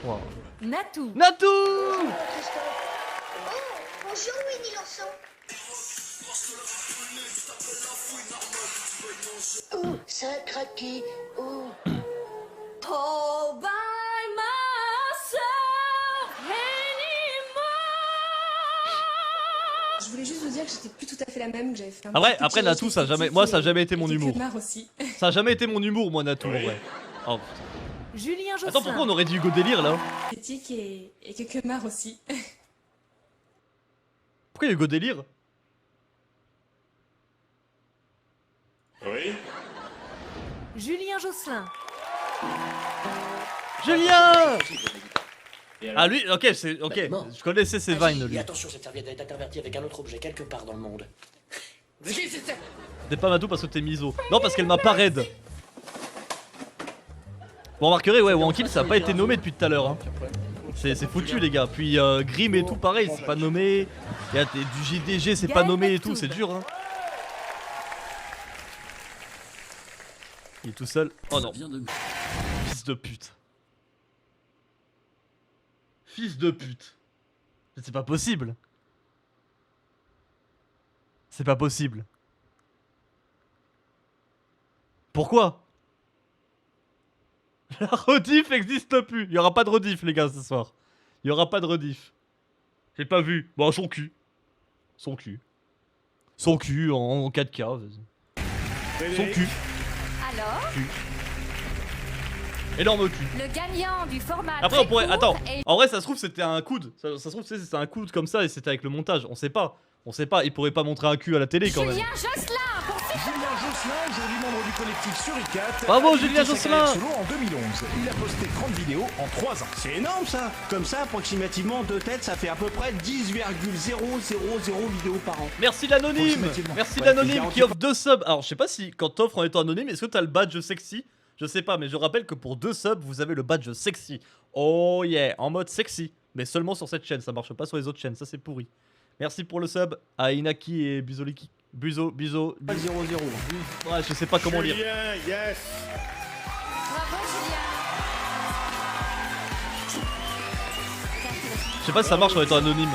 Wow. Natou. Natou. Oh, bonjour Winnie l'ourson. Oh, ça a craqué. Oh. All by myself anymore. Je voulais juste vous dire que j'étais plus tout à fait la même, que j'avais fait un Après Natou, ça a jamais... Moi, ça a jamais été mon humour. aussi. Ça a jamais été mon humour, moi, Natou, en vrai. Oh, putain. Julien Josselin. Attends, pourquoi on aurait dit Hugo Délire, là? Critique et quelques marres aussi. Pourquoi Hugo Délire? Oui. Julien Josselin. Julien! Ah lui, ok, c'est ok. Je connaissais ses vines, lui. Attention, cette serviette est intervertie avec un autre objet quelque part dans le monde. T'es pas Natou parce que t'es miso. Non, parce qu'elle m'a pas raid. Vous remarquerez, ouais, Wankil ça a pas été nommé depuis tout à l'heure. Hein. C'est foutu, les gars. Puis Grim et tout, pareil, c'est pas nommé. Il y a du JDG, c'est pas nommé et tout, c'est dur. Hein. Il est tout seul. Oh non. Fils de pute. Fils de pute. C'est pas possible. C'est pas possible. Pourquoi? La rediff existe plus. Il y aura pas de rediff, les gars, ce soir. Il y aura pas de rediff. J'ai pas vu. Bon, son cul. Son cul. Son cul en 4K, vas-y. Son cul. Alors Cul. Énorme cul. Le gagnant du format. Après, on pourrait. très Attends. court est- En vrai, ça se trouve, c'était un coude. Ça se trouve, c'était un coude comme ça et c'était avec le montage. On sait pas. On sait pas. Il pourrait pas montrer un cul à la télé quand même. Julien Josselin pour Julien Josselin, aujourd'hui membre du collectif Suricat. Bravo, a Julien débuté sa Josselin. carrière solo en 2011. Il a posté 30 vidéos en 3 ans. C'est énorme ça. Comme ça, approximativement, deux têtes, ça fait à peu près 10,000 vidéos par an. Merci l'anonyme. Approximativement. Merci Ouais, l'anonyme garantis qui offre 2 subs. Alors, je sais pas si quand t'offres en étant anonyme, est-ce que t'as le badge sexy? Je sais pas, mais je rappelle que pour 2 subs, vous avez le badge sexy. Oh yeah, en mode sexy. Mais seulement sur cette chaîne, ça marche pas sur les autres chaînes, ça c'est pourri. Merci pour le sub à Inaki et Buzoliki. Buzo. 0-0. Ouais, je sais pas comment lire. Julien, yes. Bravo Julien. Je sais pas si ça marche en étant anonyme.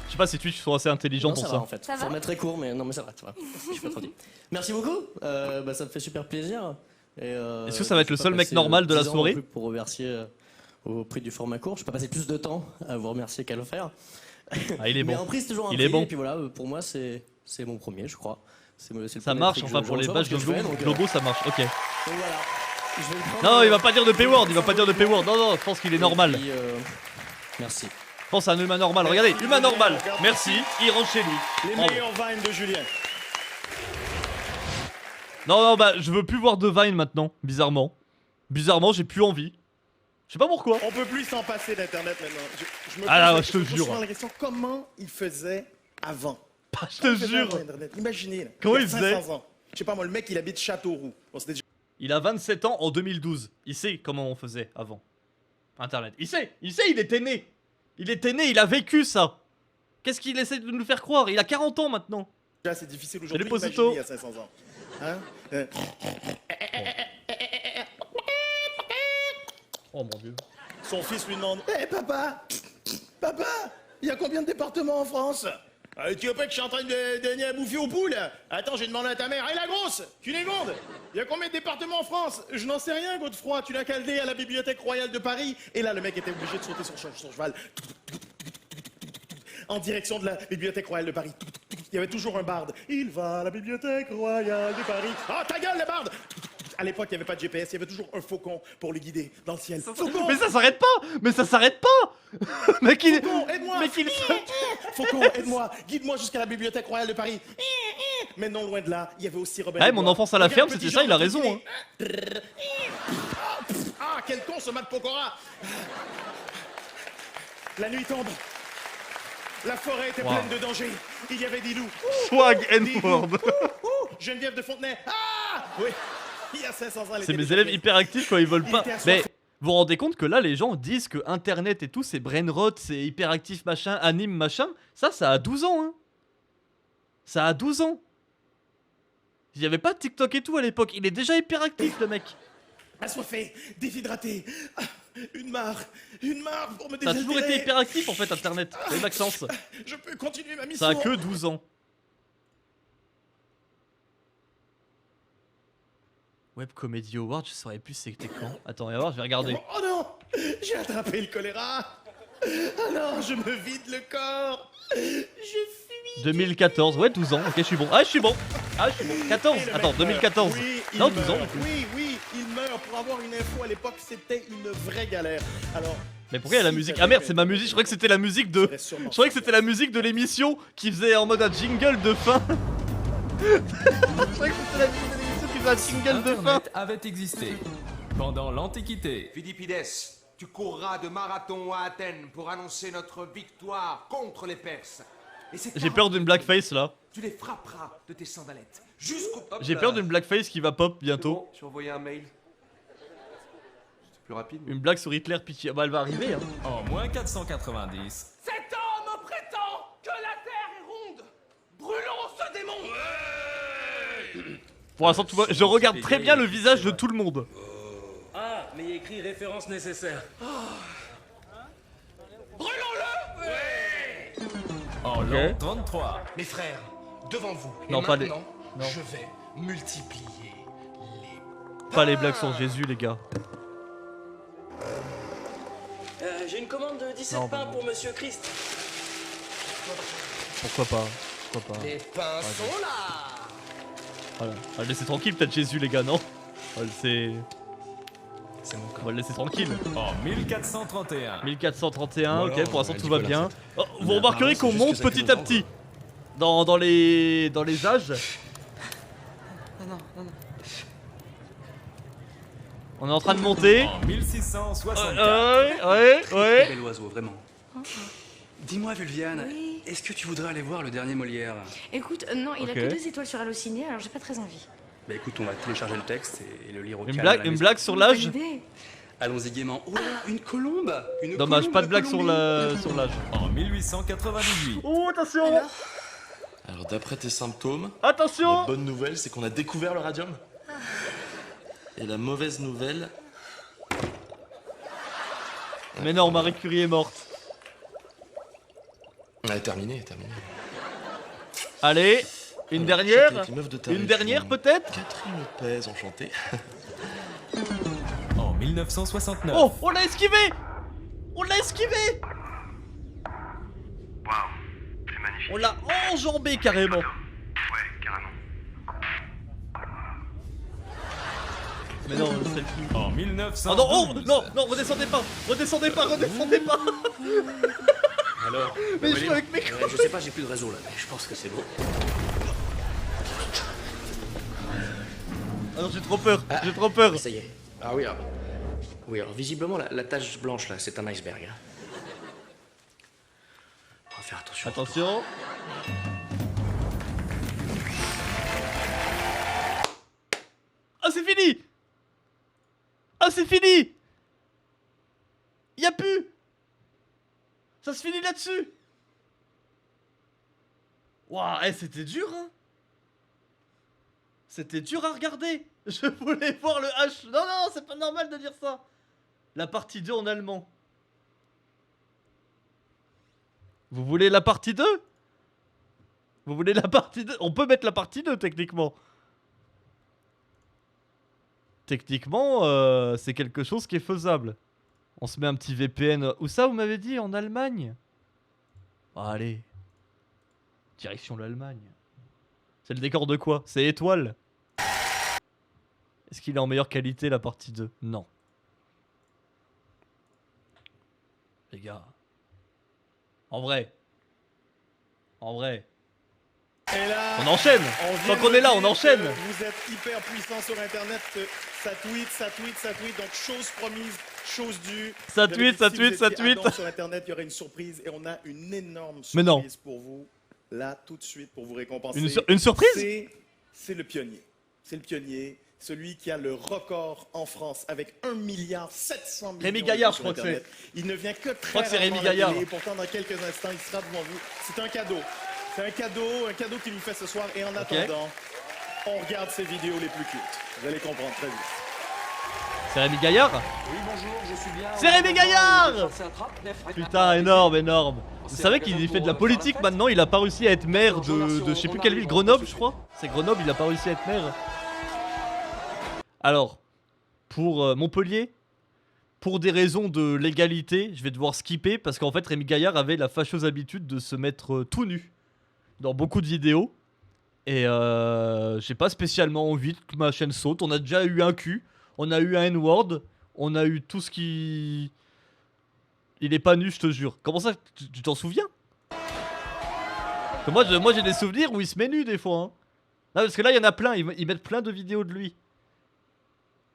Je sais pas si Twitch sont assez intelligents Non, pour ça ça. va en fait. Ça Ça va va très court, mais non, mais ça va, ça va. Je suis pas trop dit. Merci beaucoup. Bah, ça me fait super plaisir. Est-ce que ça va être le je vais seul pas mec passer, normal de la 10 ans soirée non plus pour remercier au prix du format court. Je vais pas passer plus de temps à vous remercier qu'à le faire. Ah, il est Mais bon. un prix, c'est toujours un Il prix. est bon. Et puis voilà, pour moi, c'est mon premier, je crois. C'est le Ça premier marche, prix que enfin je pour les reçois badges parce de que je fais, donc, Globo, ça marche. Ok. donc voilà. Je vais le prendre, Non, il va pas dire de Payword, il va pas dire de Payword. Non, non, je pense qu'il est normal. puis, merci. Je pense à un humain normal. Regardez, humain normal. Merci, il rentre chez lui. Les Bravo. meilleurs vines de Julien. Non, non, bah je veux plus voir de Vine maintenant, bizarrement. Bizarrement, j'ai plus envie. Je sais pas pourquoi. On peut plus s'en passer d'internet maintenant. Je me Ah là, pose- je te me pose jure. souvent la question, comment il faisait avant? Je te Comment il faisait jure. avant Internet? Imaginez. Là, Comment il y a il faisait 500 ans. Je sais pas moi, le mec il habite Châteauroux. Bon, c'était déjà- Il a 27 ans en 2012. Il sait comment on faisait avant. Internet. Il sait, il était né. Il était né, il a vécu ça. Qu'est-ce qu'il essaie de nous faire croire? Il a 40 ans maintenant. Déjà, c'est difficile aujourd'hui. les Posito. d'imaginer il y a 500 ans. Hein? Oh mon dieu. Son fils lui demande, hé papa, il y a combien de départements en France? Tu veux pas que je suis en train de donner à bouffer aux poules? Attends, j'ai demandé à ta mère. Hé la grosse, Cunégonde, il y a combien de départements en France? Je n'en sais rien, Godefroy. Tu l'as caldé à la Bibliothèque Royale de Paris. Et là, le mec était obligé de sauter sur son cheval. En direction de la Bibliothèque Royale de Paris. Il y avait toujours un barde. Il va à la Bibliothèque Royale de Paris. Ah, ta gueule, le barde! À l'époque, il n'y avait pas de GPS, il y avait toujours un faucon pour le guider dans le ciel. Faucon! Mais ça s'arrête pas. Mais ça s'arrête pas. Mec, il... Faucon, aide-moi! Mec, il... Faucon, aide-moi! Guide-moi jusqu'à la Bibliothèque Royale de Paris. Mais non loin de là, il y avait aussi Robin Ouais, des mon Bois. enfance à la Regarde, ferme, petit c'était ça, Jean il a qui raison. dit, Hein. Ah, quel con ce Matt Pokora! La nuit tombe. La forêt était Wow. pleine de dangers. Il y avait des loups. Swag Des loups. N-word. Geneviève de Fontenay. Ah! Oui. Il y a 500 ans, elle C'est était mes élèves déjà hyperactifs quand ils veulent Il pas. était Mais assoiffé. vous vous rendez compte que là, les gens disent que Internet et tout, c'est brainrot, c'est hyperactif machin, anime machin. Ça a 12 ans, hein. Ça a 12 ans. Il y avait pas de TikTok et tout à l'époque. Il est déjà hyperactif, le mec. Assoiffé, déshydraté, une marre pour me Ça a désaltérer. toujours été hyperactif en fait, Internet. C'est Maxence. Je peux continuer ma mission. Ça a que 12 ans. Web Comedy Award, je saurais plus c'était quand. Attends, viens voir, je vais regarder. Oh non, j'ai attrapé le choléra. Alors je me vide le corps. Je fuis. 2014, ouais, 12 ans. Ok, je suis bon. Ah, je suis bon. 14. Et le Attends, mec 2014. meurt. Oui, il Non, 12 ans. meurt. Oui, il meurt. Pour avoir une info à l'époque, c'était une vraie galère. Alors. Mais pourquoi il y a la musique? Ah merde, c'est ma musique. Je croyais que c'était la musique de. Je croyais que c'était la musique de l'émission qui faisait en mode un jingle de fin. Je croyais que c'était la musique de l'émission qui faisait un jingle de fin. Internet avait existé pendant l'Antiquité. Philippides, tu courras de marathon à Athènes pour annoncer notre victoire contre les Perses. Et ces J'ai peur d'une blackface là. Tu les frapperas de tes sandalettes jusqu'au... J'ai peur d'une blackface qui va pop bientôt. Je vais envoyer un mail. C'est plus rapide. Une blague sur Hitler, pitié. Bah, elle va arriver, hein. En moins 490. Cet homme prétend que la Terre est ronde. Brûlons ce démon. Pour l'instant, tout va. Je regarde très bien le visage de tout le monde. Ah, mais il y a écrit référence nécessaire. Brûlons-le. En Ok. l'an 33. Mes frères, devant vous. Non, et pas les- maintenant, non. je vais multiplier. Pas les blagues sur Jésus, les gars. J'ai une commande de 17 Non, pains pour Monsieur Christ. Pourquoi pas? Pourquoi pas? Les pains sont là. Voilà. On va le laisser tranquille, peut-être Jésus, les gars, non? On va le laisser. On va le laisser tranquille. En 1431. 1431, Voilà, ok, pour l'instant elle tout dit va quoi, bien. l'insecte Oh, vous Mais remarquerez apparemment, qu'on c'est juste monte que ça petit crie à longtemps, petit dans les âges. Non, non, non. On est en train de monter. En 1664. Ouais. Bel oiseau, vraiment. Dis-moi, Vulviane, est-ce que tu voudrais aller voir le dernier Molière? Écoute, non, il a Ok. que 2 étoiles sur Allociné, alors j'ai pas très envie. Bah écoute, on va télécharger le texte et le lire au Une calme. blague- à la une maison. blague sur l'âge Bonne idée. Allons-y gaiement. Oh là, une colombe. Une Dommage, colombe pas de blague sur Colombie. sur l'âge. En 1898. Oh, attention. Alors d'après tes symptômes, Attention. la bonne nouvelle c'est qu'on a découvert le radium. Et la mauvaise nouvelle... Mais non, Marie Curie est morte. Elle est terminée, terminée. Allez, une dernière. C'était une meuf de ta Une région. dernière peut-être. Catherine Lopez, enchanté. En 1969. Oh, on l'a esquivé. On l'a esquivé. On l'a enjambé carrément. Mais non, c'est le film. En Oh 1912. non, oh non, non, redescendez pas. Redescendez pas. Alors Mais je Valérie, suis avec mes copains. Je sais pas, j'ai plus de réseau là, mais je pense que c'est bon. Ah non, j'ai trop peur. J'ai trop peur. Ça y est. Ah oui, alors. Oui, alors visiblement, la tache blanche là, c'est un iceberg. Hein. On va faire attention. Attention. Ah, c'est fini. Ah, c'est fini. Y a plus. Ça se finit là-dessus. Waouh, c'était dur, hein. C'était dur à regarder. Je voulais voir le H. Non, non, c'est pas normal de dire ça. La partie 2 en allemand. Vous voulez la partie 2? Vous voulez la partie 2? On peut mettre la partie 2 techniquement. Techniquement, c'est quelque chose qui est faisable. On se met un petit VPN. Où ça, vous m'avez dit? En Allemagne? Allez. Direction l'Allemagne. C'est le décor de quoi? C'est étoile. Est-ce qu'il est en meilleure qualité la partie 2? Non. Les gars. En vrai. En vrai. Et là, On enchaîne. vient Tant qu'on de est là, dire on enchaîne. que Vous êtes hyper puissant sur Internet. Ça tweet. Donc, chose promise, chose due. Ça Je tweet, l'avais ça dit, tweet, si ça vous étiez tweet. à Donf sur Internet, il y aurait une surprise. Et on a une énorme Mais non. surprise pour vous. Là, tout de suite, pour vous récompenser. Une surprise? C'est le pionnier. C'est le pionnier. celui qui a le record en France avec 1,7 milliard Rémi de Gaillard, vues je sur crois que c'est. Internet. Il ne vient que très crois que c'est Rémi rarement à la Gaillard. télé, et pourtant, dans quelques instants, il sera devant vous. C'est un cadeau. C'est un cadeau qu'il nous fait ce soir. Et en attendant, on regarde ses vidéos les plus cultes. Vous allez comprendre très vite. C'est Rémi Gaillard? Oui, bonjour, je suis bien. C'est Rémi Gaillard! Putain, énorme, énorme. Vous savez qu'il fait de la politique maintenant, il a pas réussi à être maire de je sais plus quelle ville, Grenoble je crois. C'est Grenoble, il a pas réussi à être maire. Alors, pour Montpellier, pour des raisons de légalité, je vais devoir skipper parce qu'en fait Rémi Gaillard avait la fâcheuse habitude de se mettre tout nu dans beaucoup de vidéos. Et j'ai pas spécialement envie que ma chaîne saute. On a déjà eu un cul, on a eu un N-word, on a eu tout ce qui... Il est pas nu, je te jure. Comment ça, tu t'en souviens? Moi j'ai des souvenirs où il se met nu des fois. Hein. Non, parce que là il y en a plein, ils mettent plein de vidéos de lui.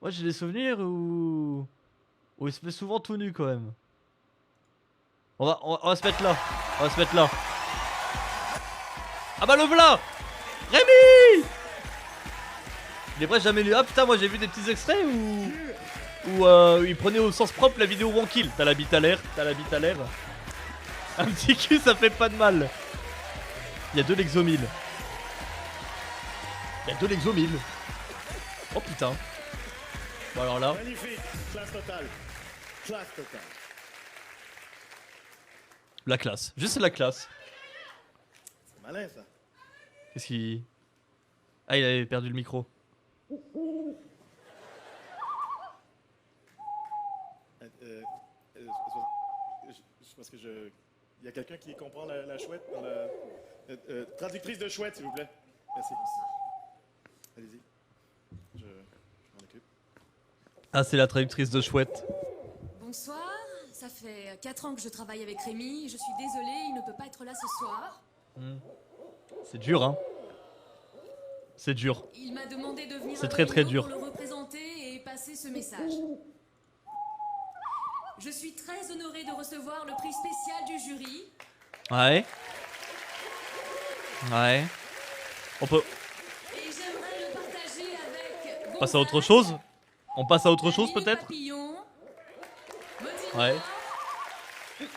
Moi j'ai des souvenirs où il se met souvent tout nu quand même. On va se mettre là. On va se mettre là. Ah bah le v'là Rémi! Il est presque jamais nu. Ah putain, moi j'ai vu des petits extraits où il prenait au sens propre la vidéo One Kill. T'as la bite à l'air, t'as la bite à l'air. Un petit cul ça fait pas de mal. Il y a 2 Lexomil. Il y a 2 Lexomil. Oh putain. Bon alors là. Magnifique, classe totale. Classe totale. La classe. Juste la classe. C'est malin ça. Qu'est-ce qu'il... Ah il avait perdu le micro. Parce que il y a quelqu'un qui comprend la chouette dans la... traductrice de chouette, s'il vous plaît. Merci. Allez-y. Je m'en occupe. Ah, c'est la traductrice de chouette. Bonsoir, ça fait 4 ans que je travaille avec Rémi. Je suis désolée, il ne peut pas être là ce soir. C'est dur, hein. C'est dur. Il m'a demandé de venir C'est très très dur. pour le représenter et passer ce message. Je suis très honorée de recevoir le prix spécial du jury. Ouais. Ouais. On peut... Et j'aimerais le partager avec... passer à autre chose? On passe à autre chose peut-être? Ouais.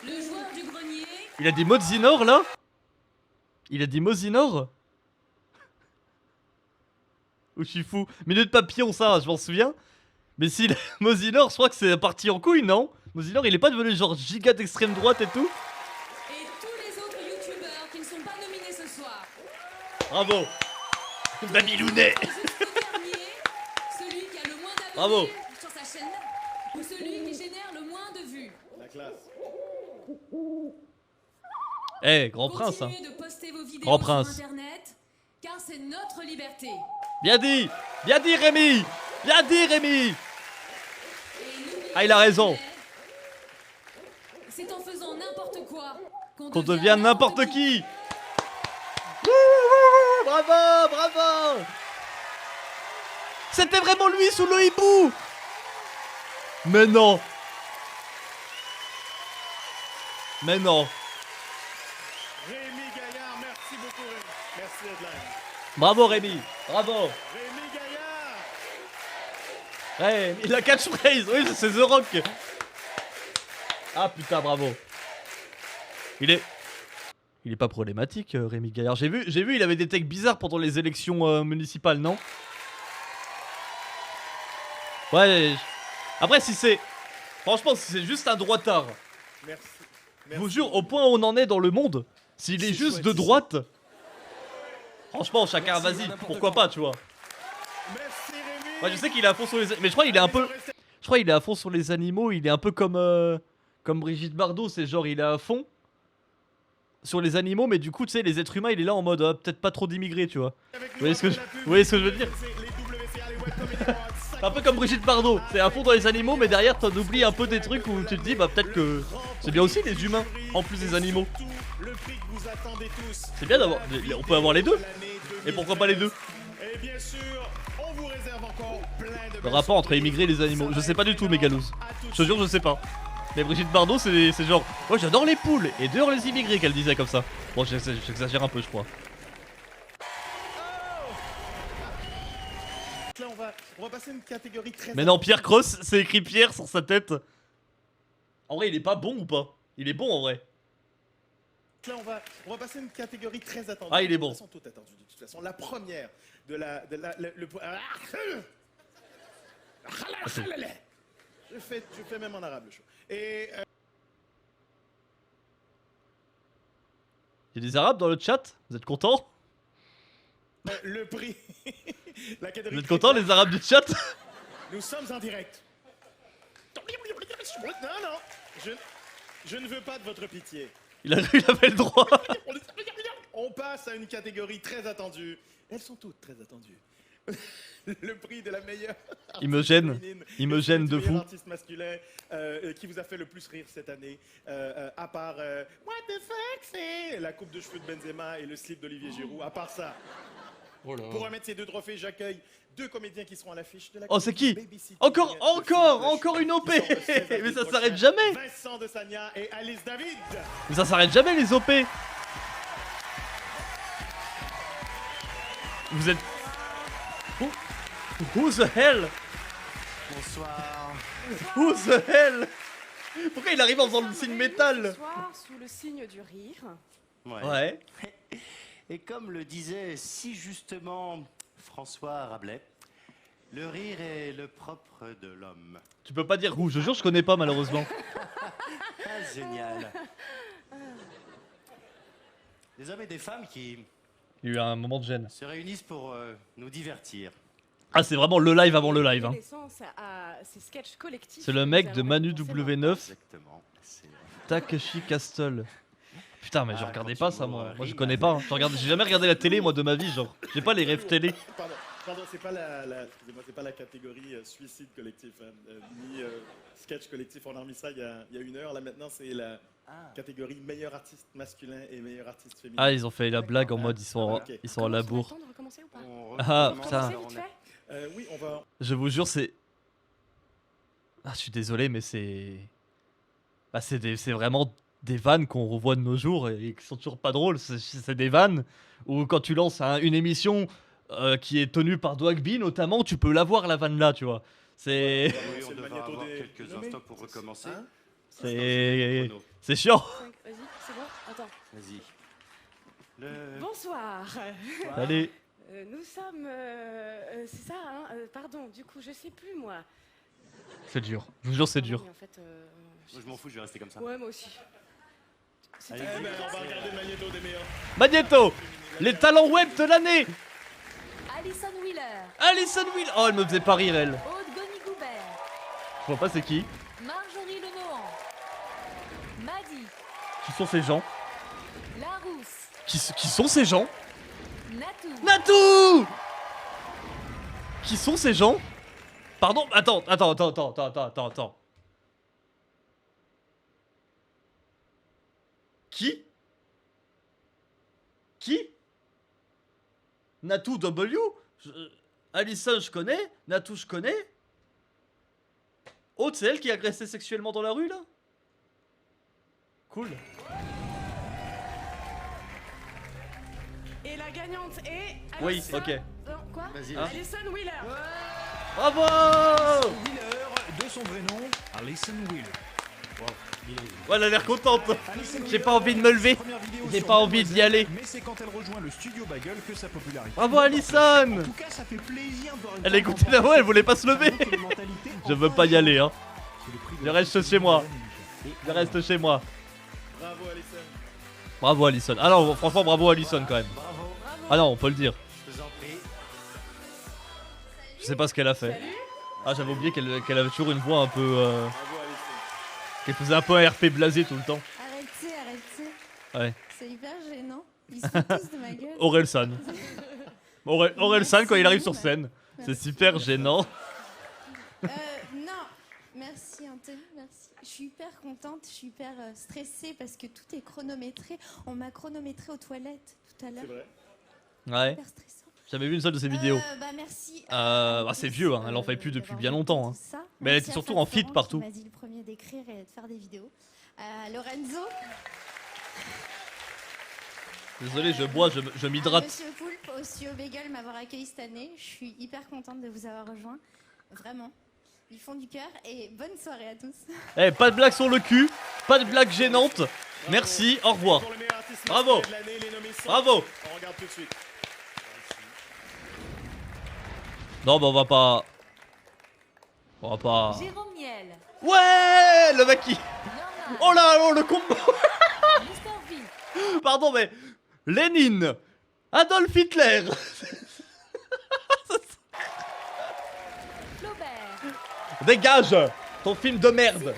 Le joueur du grenier. Il a des Mozinor là? Il a dit Mozinor? Ou je suis fou. Minute papillon ça, je m'en souviens. Mais si Mozinor, je crois que c'est parti en couille, non? Mozinor il est pas devenu genre giga d'extrême droite et tout? Et tous les autres youtubeurs qui ne sont pas nominés ce soir. Bravo. Babylounet. Celui qui a le moins d'abonnés Bravo. sur sa chaîne ou celui qui génère le moins de vues. La classe. Eh, grand prince hein. Continuez de poster vos vidéos Grand prince. sur internet car c'est notre liberté. Bien dit Rémi. Bien dit Rémi. Ah il a raison. C'est en faisant n'importe quoi Qu'on devient n'importe qui. Bravo, bravo. C'était vraiment lui sous le hibou. Mais non. Mais non. Rémi Gaillard, merci beaucoup Rémi. Merci d'être là. Bravo Rémi. Bravo. Rémi Gaillard. Ouais, il a catchphrase. Oui, c'est The Rock. Ah putain, bravo. Il est pas problématique, Rémi Gaillard. J'ai vu, il avait des takes bizarres pendant les élections municipales, non? Ouais. Après, si c'est... Franchement, si c'est juste un droitard. Merci. Je vous jure, au point où on en est dans le monde, s'il est juste de droite... Franchement, chacun, vas-y, pourquoi pas, tu vois. Ouais, je sais qu'il est à fond sur les... Mais je crois qu'il est un peu... Je crois qu'il est à fond sur les animaux, il est un peu comme Brigitte Bardot, c'est genre il est à fond sur les animaux, mais du coup, tu sais, les êtres humains, il est là en mode peut-être pas trop d'immigrés, tu vois. Vous voyez ce que je veux dire? C'est un peu comme Brigitte Bardot, c'est à fond dans les animaux, mais derrière, t'en oublies un peu des trucs où tu te dis, bah peut-être que c'est bien aussi les humains, en plus des animaux. C'est bien d'avoir... On peut avoir les deux. Et pourquoi pas les deux? Et bien sûr, on vous réserve encore plein de... Le rapport entre immigrés et les animaux, je sais pas du tout, Megalouz. Je te jure, je sais pas. Mais Brigitte Bardot, c'est genre, moi j'adore les poules et dehors les immigrés qu'elle disait comme ça. Bon, j'exagère un peu, je crois. Là, on va passer une catégorie très... Mais non, Pierre Cross, c'est écrit Pierre sur sa tête. En vrai, il est pas bon ou pas? Il est bon en vrai. Là, on va passer une catégorie très attendue. Ah, il est bon. Elles sont toutes attendues de toute façon. La première de je fais même en arabe le show. Et... Il y a des arabes dans le chat? Vous êtes contents? le prix... la catégorie Vous êtes contents les arabes du chat? Nous sommes en direct. Non, je ne veux pas de votre pitié. Il avait le droit. On passe à une catégorie très attendue. Elles sont toutes très attendues. Le prix de la meilleure... Il me gêne. Il me gêne de fou. Artiste masculin qui vous a fait le plus rire cette année, à part What the fuck c'est la coupe de cheveux de Benzema et le slip d'Olivier Giroud. À part ça, pour remettre ces deux trophées, j'accueille deux comédiens qui seront à l'affiche de la... Oh, c'est qui? Encore une OP. Mais ça s'arrête jamais. Vincent de Sagna et Alice David. Mais ça s'arrête jamais les OP. Vous êtes... Who the hell? Bonsoir. Who the hell? Pourquoi il arrive en faisant le signe métal? Bonsoir, sous le signe du rire. Ouais. Et comme le disait si justement François Rabelais, le rire est le propre de l'homme. Tu peux pas dire who, je jure, je connais pas malheureusement. Ah, génial. Des hommes et des femmes qui Il y a eu un moment de gêne. se réunissent pour nous divertir. Ah, c'est vraiment le live avant le live. Hein. Ces sketchs collectifs. C'est le mec de Manu W9. Exactement. Takashi Castle. Putain, mais je regardais pas ça, moi. Moi, je connais pas. Hein. J'ai jamais regardé la télé, moi, de ma vie, genre. J'ai pas les rêves télé. Pardon, c'est pas excusez-moi, c'est pas la catégorie suicide collectif, hein, ni sketch collectif. On a remis ça il y a une heure. Là, maintenant, c'est la catégorie meilleur artiste masculin et meilleur artiste féminin. Ah, ils ont fait la blague en mode ils sont à la bourre. Ah, putain. Oui, on va... Je vous jure, c'est... Ah, je suis désolé, mais c'est... Bah, c'est vraiment des vannes qu'on revoit de nos jours et qui sont toujours pas drôles. C'est des vannes où quand tu lances une émission qui est tenue par Dwagby, notamment, tu peux la voir, la vanne là, tu vois. C'est... Oui, on devra avoir quelques instants pour recommencer. C'est chiant. Vas-y, c'est bon. Attends. Vas-y. Bonsoir. Allez. Nous sommes... c'est ça, hein pardon, du coup, je sais plus, moi. C'est dur. Je vous jure, c'est dur. Mais en fait, Moi, je m'en fous, je vais rester comme ça. Ouais, moi aussi. Allez, on va regarder Magneto des meilleurs. Magneto, les talents web de l'année. Alison Wheeler. Alison Wheeler. Oh, elle me faisait pas rire, elle. Aude Goni-Goubert. Je vois pas c'est qui. Marjorie Lenohan. Maddy. Qui sont ces gens? Larousse. Qui sont ces gens? Natou. Natou. Qui sont ces gens? Pardon? Attends. Qui? Natou W? Alison, je connais. Natou, je connais. Aude, c'est elle qui a agressé sexuellement dans la rue, là? Cool. Et la gagnante est... Oui, Alison... ok. Quoi? Vas-y. Hein? Alison Wheeler. Bravo! Wheeler, de son vrai nom, Alison Wheeler. Ouais, elle a l'air contente. J'ai pas envie de me lever. J'ai pas envie d'y aller. Mais c'est quand elle rejoint le studio Bagel que sa popularité... Bravo Alison! En tout cas, ça fait plaisir de voir une Elle a écouté la voix, elle voulait pas se lever. Je veux pas y aller, hein. Je reste chez moi. Je reste chez moi. Bravo Alison. Bravo Alison. Ah non, franchement, bravo Alison quand même. Ah non, on peut le dire. Je sais pas ce qu'elle a fait. Ah, j'avais oublié qu'elle avait toujours une voix un peu... qu'elle faisait un peu un RP blasé tout le temps. Arrêtez. Ouais. C'est hyper gênant. Ils se foutent tous de ma gueule. Orelsan. Orelsan quand il arrive sur scène. C'est super gênant. Non, merci Anthony, merci. Je suis hyper contente, je suis hyper stressée parce que tout est chronométré. On m'a chronométré aux toilettes tout à l'heure. C'est vrai. Ouais. Hyper stressant. J'ai jamais vu une seule de ses vidéos. Bah merci. C'est vieux, hein. Elle en fait plus depuis bien longtemps. Hein. Mais elle était surtout en feat partout. Il m'a dit le premier d'écrire et de faire des vidéos. Lorenzo. Désolé, je bois, je m'hydrate. Monsieur Poulpe, aussi au Bagel, m'avoir accueilli cette année. Je suis hyper contente de vous avoir rejoint. Vraiment. Du fond du cœur et bonne soirée à tous. Eh, pas de blague sur le cul, pas de blague gênante. Merci, au revoir. Bravo. Bravo. On regarde tout de suite. Non, bah on va pas. On va pas. Jérôme Niel. Ouais, le mec qui. Oh là, oh le combo. Mister V. Pardon, mais Lénine, Adolf Hitler. Flaubert. Dégage, ton film de merde.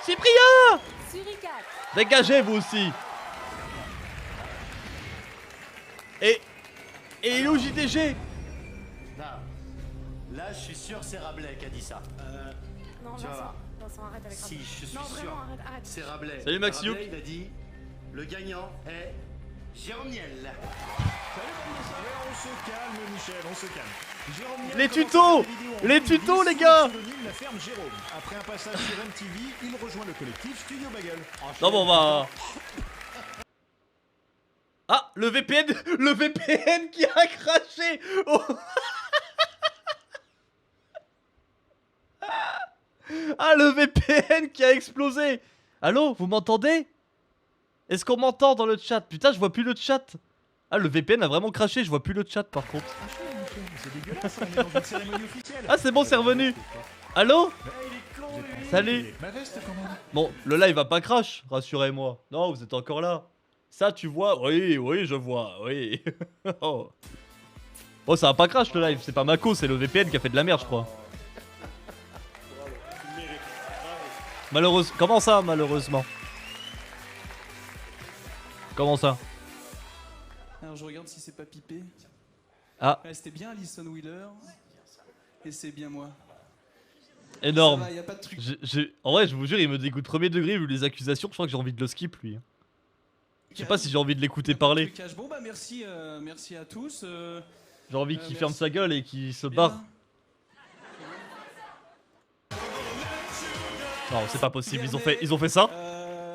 Cyprien. Cyprien. Suricat. Dégagez vous aussi. Et il est où JDG? Là, je suis sûr c'est Rabelais qui a dit ça. Non, Tu vas voir. Vincent, arrête avec Si, je suis Non, sûr. vraiment, arrête. C'est Rabelais. Salut, Max Youk. Rabelais, il a dit le gagnant est Jérôme Niel. On se calme, Michel, on se calme. Jérôme Niel Les commence tutos. à faire des vidéos en Les 2010 tutos, les sous gars. le pseudonyme La Ferme Jérôme. Après un passage sur MTV, il rejoint le collectif Studio Bagel. Non, bon, on va. Ah, le VPN qui a craché. Oh. Ah, le VPN qui a explosé. Allô, vous m'entendez? Est-ce qu'on m'entend dans le chat? Putain, je vois plus le chat. Ah, le VPN a vraiment craché, je vois plus le chat par contre. C'est dégueulasse, on est dans une cérémonie officielle. Ah, c'est bon, c'est revenu. Allô? Salut. Ma veste quand même. Bon, le live va pas crash, rassurez-moi. Non, vous êtes encore là. Ça, tu vois? Oui, oui, je vois, oui. Oh. Oh, ça va pas crash le live, c'est pas Mako, c'est le VPN qui a fait de la merde, je crois. Malheureusement. Comment ça, malheureusement? Comment ça? Alors je regarde si c'est pas pipé. Ah. Ouais, c'était bien Alison Wheeler. Et c'est bien moi. Énorme. Ça va, y a pas de truc. En vrai, je vous jure, il me dégoûte premier degré vu les accusations. Je crois que j'ai envie de le skip, lui. Je sais pas si j'ai envie de l'écouter parler. Bon bah merci, merci à tous. J'ai envie qu'il ferme merci. sa gueule et qu'il se barre. Non, c'est pas possible. Ils ont fait ça?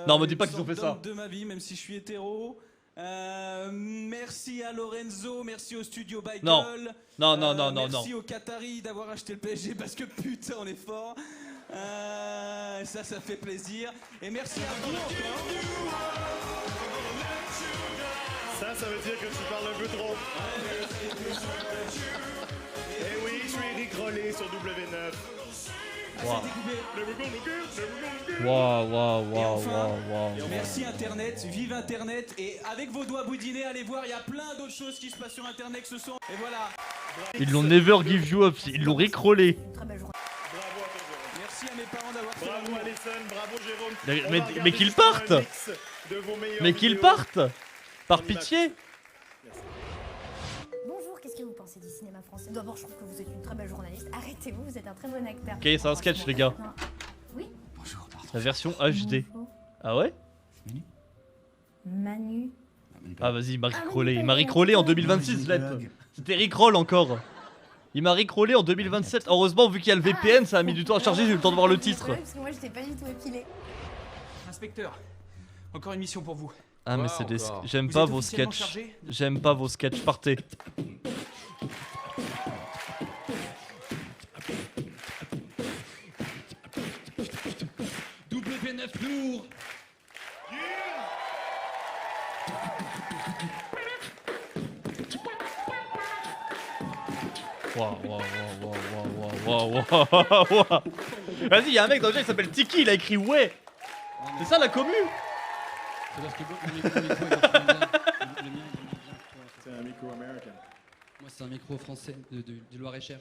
Non, me dis pas qu'ils ont fait ça. De ma vie, même si je suis hétéro. Merci à Lorenzo, merci au studio Bagel. Non. Non. Merci au Qatari d'avoir acheté le PSG parce que putain on est fort. Ça fait plaisir. Et merci à vous encore. Ça veut dire que tu parles un peu trop. Eh oui, je suis Eric Rollet sur W9. Waouh. Merci Internet, vive Internet. Et avec vos doigts boudinés, allez voir, il y a plein d'autres choses qui se passent sur Internet ce soir. Et voilà. Ils l'ont never give you up. Ils l'ont rickrollé. Merci à mes parents d'avoir fait Bravo l'amour. Alison, bravo Jérôme. Mais qu'ils partent. Mais qu'ils partent. Par pitié. Bonjour, qu'est-ce que vous pensez du cinéma français? D'abord, je trouve que vous êtes une très belle journaliste. Arrêtez-vous, vous êtes un très bon acteur. Ok, c'est un sketch, les gars. Oui. La version HD. Ah ouais? Manu. Ah vas-y, il m'a rickrollé. Il m'a rickrollé en 2026, Zlep. C'était rickroll encore. Il m'a rickrollé en 2027. Heureusement, vu qu'il y a le VPN, ça a mis du temps à charger, j'ai eu le temps de voir le titre. Parce que moi, j'étais pas du tout épilée. Inspecteur, encore une mission pour vous. Ah mais c'est des... J'aime Vous pas êtes vos officiellement sketchs. chargé J'aime pas vos sketchs, partez. W9 lourd. Waouh. Vas-y, y'a un mec dans le jeu qui s'appelle Tiki, il a écrit ouais. C'est ça la commu? C'est parce que le micro, il fonctionne bien. Le mien, c'est un micro américain. Moi, c'est un micro français du Loir-et-Cher.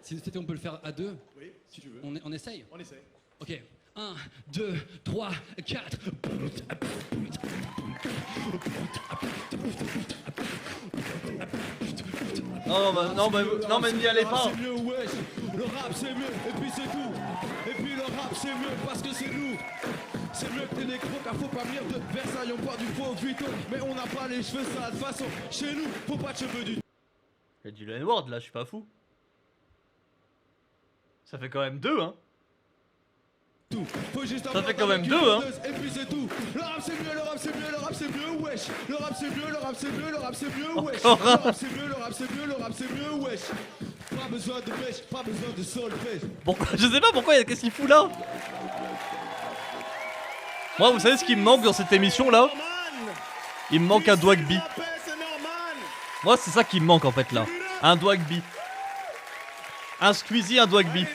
Si c'était, on peut le faire à deux. Oui, si tu veux. On essaye? On essaye. Ok. 1, 2, 3, 4. Non, mais n'y allez pas. C'est mieux, wesh. Le rap, c'est mieux. Et puis c'est tout. Et puis le rap, c'est mieux parce que c'est nous. C'est mieux que tes nécros, car faut pas venir de Versailles. On boit du faux Vuitton, mais on n'a pas les cheveux sales. De toute façon, chez nous, faut pas de cheveux du. Y'a du N-word là, je suis pas fou. Ça fait quand même 2, hein. Ça fait quand même 2, hein. Et puis c'est tout. Le rap c'est mieux, le rap c'est mieux, le rap c'est mieux, wesh. Le rap c'est mieux, le rap c'est mieux, le rap c'est mieux, wesh. Le rap c'est mieux, le rap c'est mieux, le rap c'est mieux, wesh. Pas besoin de pêche, pas besoin de solfège. Pourquoi? Je sais pas pourquoi, qu'est-ce qu'il fout là? Moi, vous savez ce qui me manque dans cette émission là? Il me manque un Dwagby. Moi, c'est ça qui me manque en fait là. Un Dwagby. Un Squeezie, un Dwagby. Et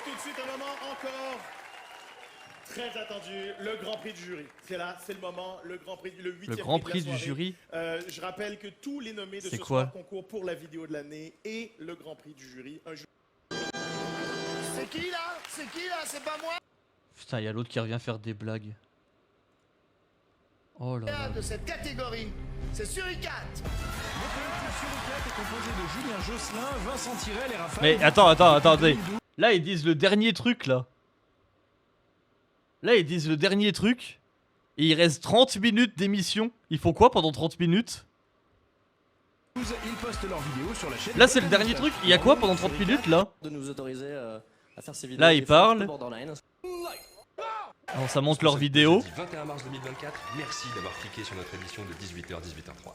tout de suite, un moment encore très attendu, le Grand Prix du jury. C'est là, c'est le moment, le Grand Prix, le 8e Le Grand prix Prix de la du soirée. jury. Je rappelle que tous les nommés de ce quoi? soir concourent pour la vidéo de l'année et le Grand Prix du jury. C'est qui là? C'est qui là? C'est pas moi? Putain, il y a l'autre qui revient faire des blagues. Oh là là. De cette catégorie, c'est Suricat. Le collectif Suricat est composé de Julien Josselin, Vincent Tirel et Raphaël. Mais attendez. Là, ils disent le dernier truc là. Là, ils disent le dernier truc. Et il reste 30 minutes d'émission. Ils font quoi pendant 30 minutes? Ils postent leurs vidéos sur la chaîne. Là, c'est le dernier truc. Il y a quoi pendant 30 minutes là? De nous autoriser à faire ces vidéos. Là, ils des parlent. fois, borderline. Alors, ça montre leur vidéo. 21 mars 2024, merci d'avoir cliqué sur notre émission de 18h, 18h03.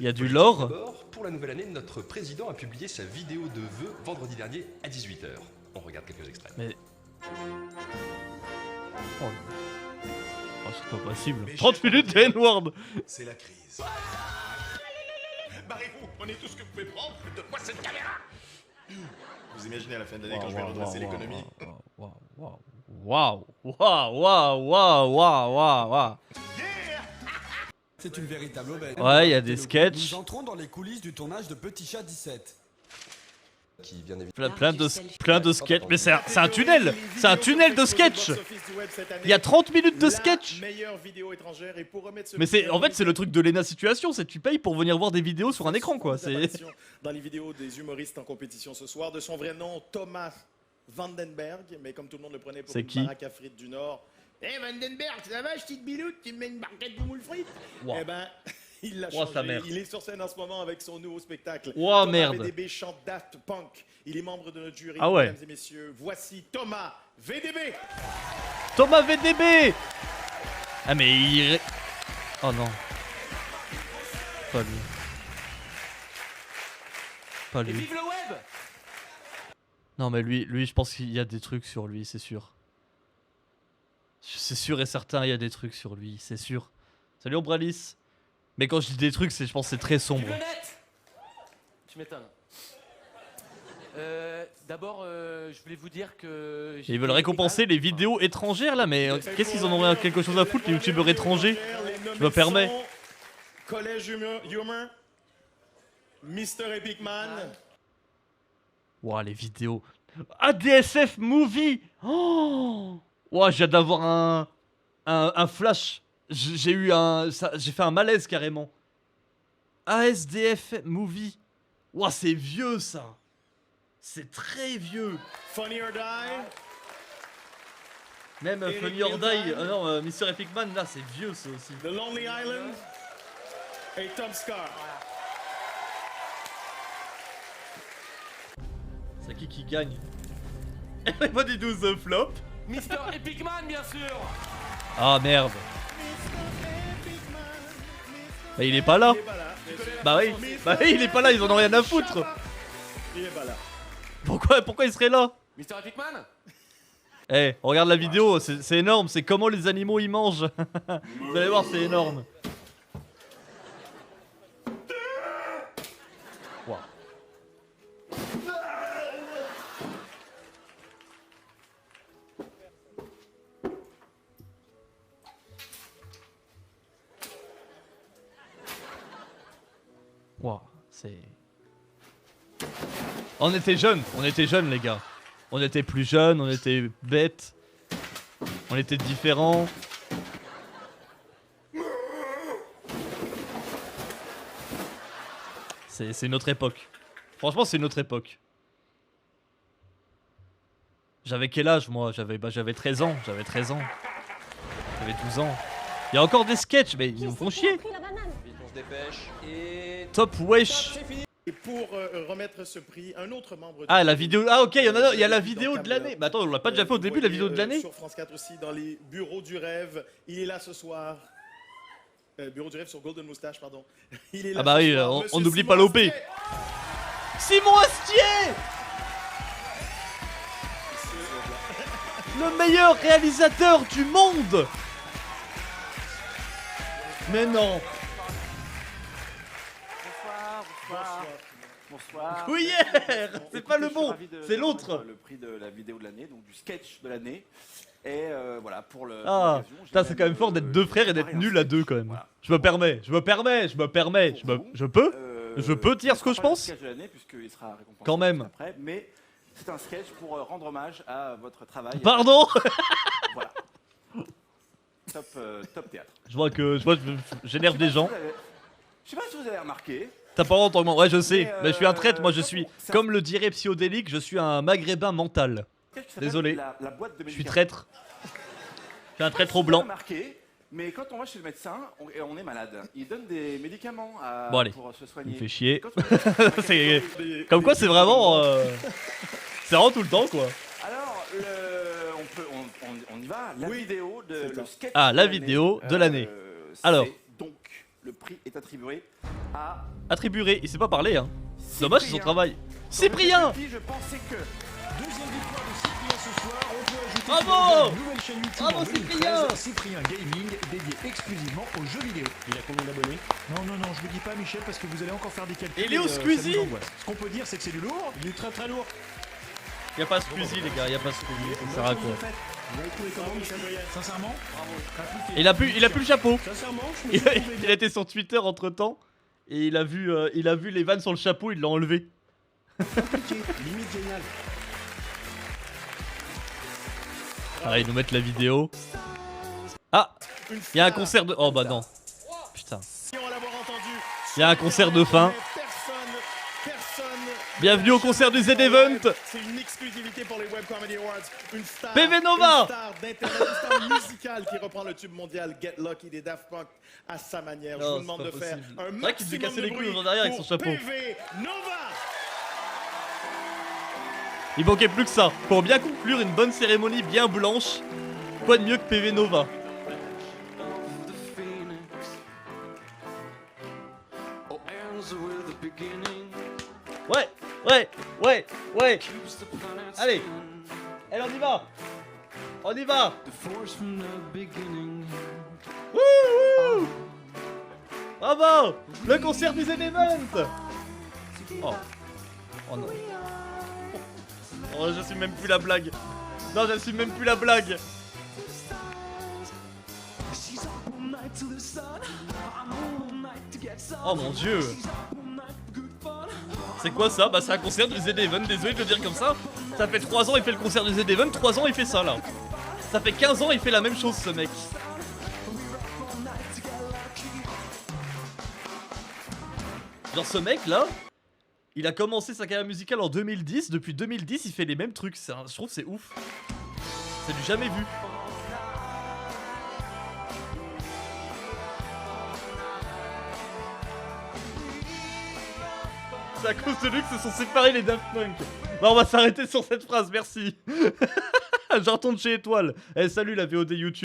Il y a du lore. D'abord, pour la nouvelle année, notre président a publié sa vidéo de vœux vendredi dernier à 18h. On regarde quelques extraits. Mais... Oh, c'est pas possible. 30 minutes de N-word. C'est la crise. Barrez-vous, prenez tout ce que vous pouvez prendre, de moi cette caméra. Vous imaginez à la fin de l'année quand je vais redresser l'économie. Waouh. C'est une véritable aubaine. Ouais, il y a des sketchs. Nous entrons dans les coulisses du tournage de Petit Chat 17. Qui vient Plein de sketchs. Mais c'est un tunnel. C'est un tunnel de sketch. Il y a 30 minutes de sketch. Mais c'est en fait c'est le truc de l'ENA situation, c'est que tu payes pour venir voir des vidéos sur un écran quoi. C'est dans les vidéos des humoristes en compétition ce soir, de son vrai nom Thomas Vandenberg, mais comme tout le monde le prenait pour C'est une qui? baraque à frites du Nord. Eh Vandenberg, ça va, petite biloute, tu me mets une barquette de moule frites? Wow. Eh ben, il l'a Wow, sa changé. mère. Il est sur scène en ce moment avec son nouveau spectacle. Wow, Thomas merde. VDB chante Daft Punk. Il est membre de notre jury, Ah ouais. mesdames et messieurs. Voici Thomas VDB. Thomas VDB. Ah mais il... Oh non. Pas lui. Pas lui. Vive le web! Non mais lui je pense qu'il y a des trucs sur lui, c'est sûr. C'est sûr et certain, il y a des trucs sur lui, c'est sûr. Salut Ombralis. Mais quand je dis des trucs, je pense que c'est très sombre. Tu m'étonnes. D'abord, je voulais vous dire que... Et ils veulent récompenser les vidéos étrangères là, mais qu'est-ce qu'ils en ont quelque chose à foutre les youtubeurs étrangers? Je me permets. Collège Humor, Mr. Epic Man. Ouah, les vidéos. ADSF Movie. Oh ouah, j'ai hâte d'avoir un flash. J'ai fait un malaise carrément. ASDF Movie. Ouah, c'est vieux ça. C'est très vieux. Funny or Die. Même Eric Funny or Die, Gilman. non, Mr. Epic Man, là, c'est vieux ça aussi. The Lonely Island. Et Tom Scar. C'est qui gagne? Everybody do the flop. Mr. Epic Man, bien sûr. Ah merde. Bah il est pas là. Bah oui, il est pas là, ils en ont rien à foutre. Il est pas là. Pourquoi il serait là? Mr. Epic Man. Eh, regarde la vidéo, c'est énorme, c'est comment les animaux ils mangent. Vous allez voir, c'est énorme. Wow. Wow, c'est... On était jeunes les gars. On était plus jeunes, on était bêtes. On était différents. C'est notre époque. Franchement, c'est notre époque. J'avais quel âge moi? J'avais 13 ans, J'avais 12 ans. Il y a encore des sketchs, mais ils nous font chier. On se dépêche et... Top wesh. Et pour remettre ce prix, un autre membre... Ah, la vidéo... Ah, ok, il y a la vidéo de l'année. Bah attends, on l'a pas déjà fait au début, la vidéo de l'année? Sur France 4 aussi, dans les bureaux du rêve. Il est là ce soir. Bureau du rêve sur Golden Moustache, pardon. Il est là Ah bah oui, on n'oublie pas l'OP. Simon Astier, le meilleur réalisateur du monde. Mais non. Bonsoir. Couillère. C'est pas le bon, c'est l'autre. Le prix de la vidéo de l'année, donc du sketch de l'année. Et voilà, pour le... Ah, putain, c'est quand même fort d'être deux frères et d'être nul à deux quand même. Je me permets. Je peux dire ce que je pense. Sketch de l'année, puisqu'il sera récompensé quand même. Après, mais c'est un sketch pour rendre hommage à votre travail. Pardon. Voilà. Top théâtre. Je vois que j'énerve des gens. Je sais pas si vous avez remarqué. T'as pas entendu, ouais, je sais. Mais je suis un traître, moi je suis, comme le dirait Psyodélique, je suis un maghrébin mental. Désolé. Je suis traître. Je suis un traître au blanc. Remarqué, mais quand on va chez le médecin, on est malade. Il donne des médicaments pour se soigner. Il me fait chier. Comme quoi, c'est vraiment. C'est vraiment tout le temps, quoi. Alors, on y va. La vidéo de le sketch. Ah, la vidéo de l'année. Alors. Donc, le prix est attribué à. Attribué, il sait pas parler, hein. Dommage, c'est son travail. Cyprien! Je pensais que. Deuxième victoire de Cyprien ce soir. On peut ajouter Bravo! une nouvelle chaîne YouTube Bravo, en 2013, Cyprien! Cyprien Gaming, dédié exclusivement aux jeux vidéo. Il a combien d'abonnés? Non, je vous dis pas, Michel, parce que vous allez encore faire des calculs. Et Léo Squeezie! Ce qu'on peut dire, c'est que c'est du lourd. Il est très très lourd. Y'a pas Squeezie, les gars, y'a pas Squeezie. Ça sert à quoi? Vous avez trouvé comment, Michel? Sincèrement? Il a plus le chapeau. Sincèrement, Il a été sur Twitter entre temps. Et il a vu les vannes sur le chapeau, il l'a enlevé. Limite génial. Ah, ils nous mettent la vidéo. Ah, il y a un concert de... Oh bah non. Putain. Il y a un concert de fin. Bienvenue au concert du Z-Event. C'est une exclusivité pour les Web Comedy Awards. Une star, PV Nova. une star d'internet, une star musicale qui reprend le tube mondial Get Lucky des Daft Punk à sa manière. Je vous demande de faire un vrai qu'il devait maximum casser de les couilles bruit aux derrière avec son pour chapeau. PV Nova. Il manquait plus que ça. Pour bien conclure une bonne cérémonie bien blanche, quoi de mieux que PV Nova? Ouais. Allez, on y va. Wouhou. Bravo. Le concert du Z-Event. Oh non. Oh, j'assume même plus la blague. Non, j'assume même plus la blague. Oh mon dieu. C'est quoi ça? Bah c'est un concert du Z-Event, désolé de le dire comme ça. Ça fait 3 ans il fait le concert du Z-Event, 3 ans il fait ça là. Ça fait 15 ans il fait la même chose ce mec. Genre ce mec là, il a commencé sa carrière musicale en 2010, depuis 2010 il fait les mêmes trucs, je trouve que c'est ouf. C'est du jamais vu. C'est à cause de lui que se sont séparés les Daft Punk. Bah on va s'arrêter sur cette phrase, merci. Je retourne chez Étoile. Eh salut la VOD YouTube.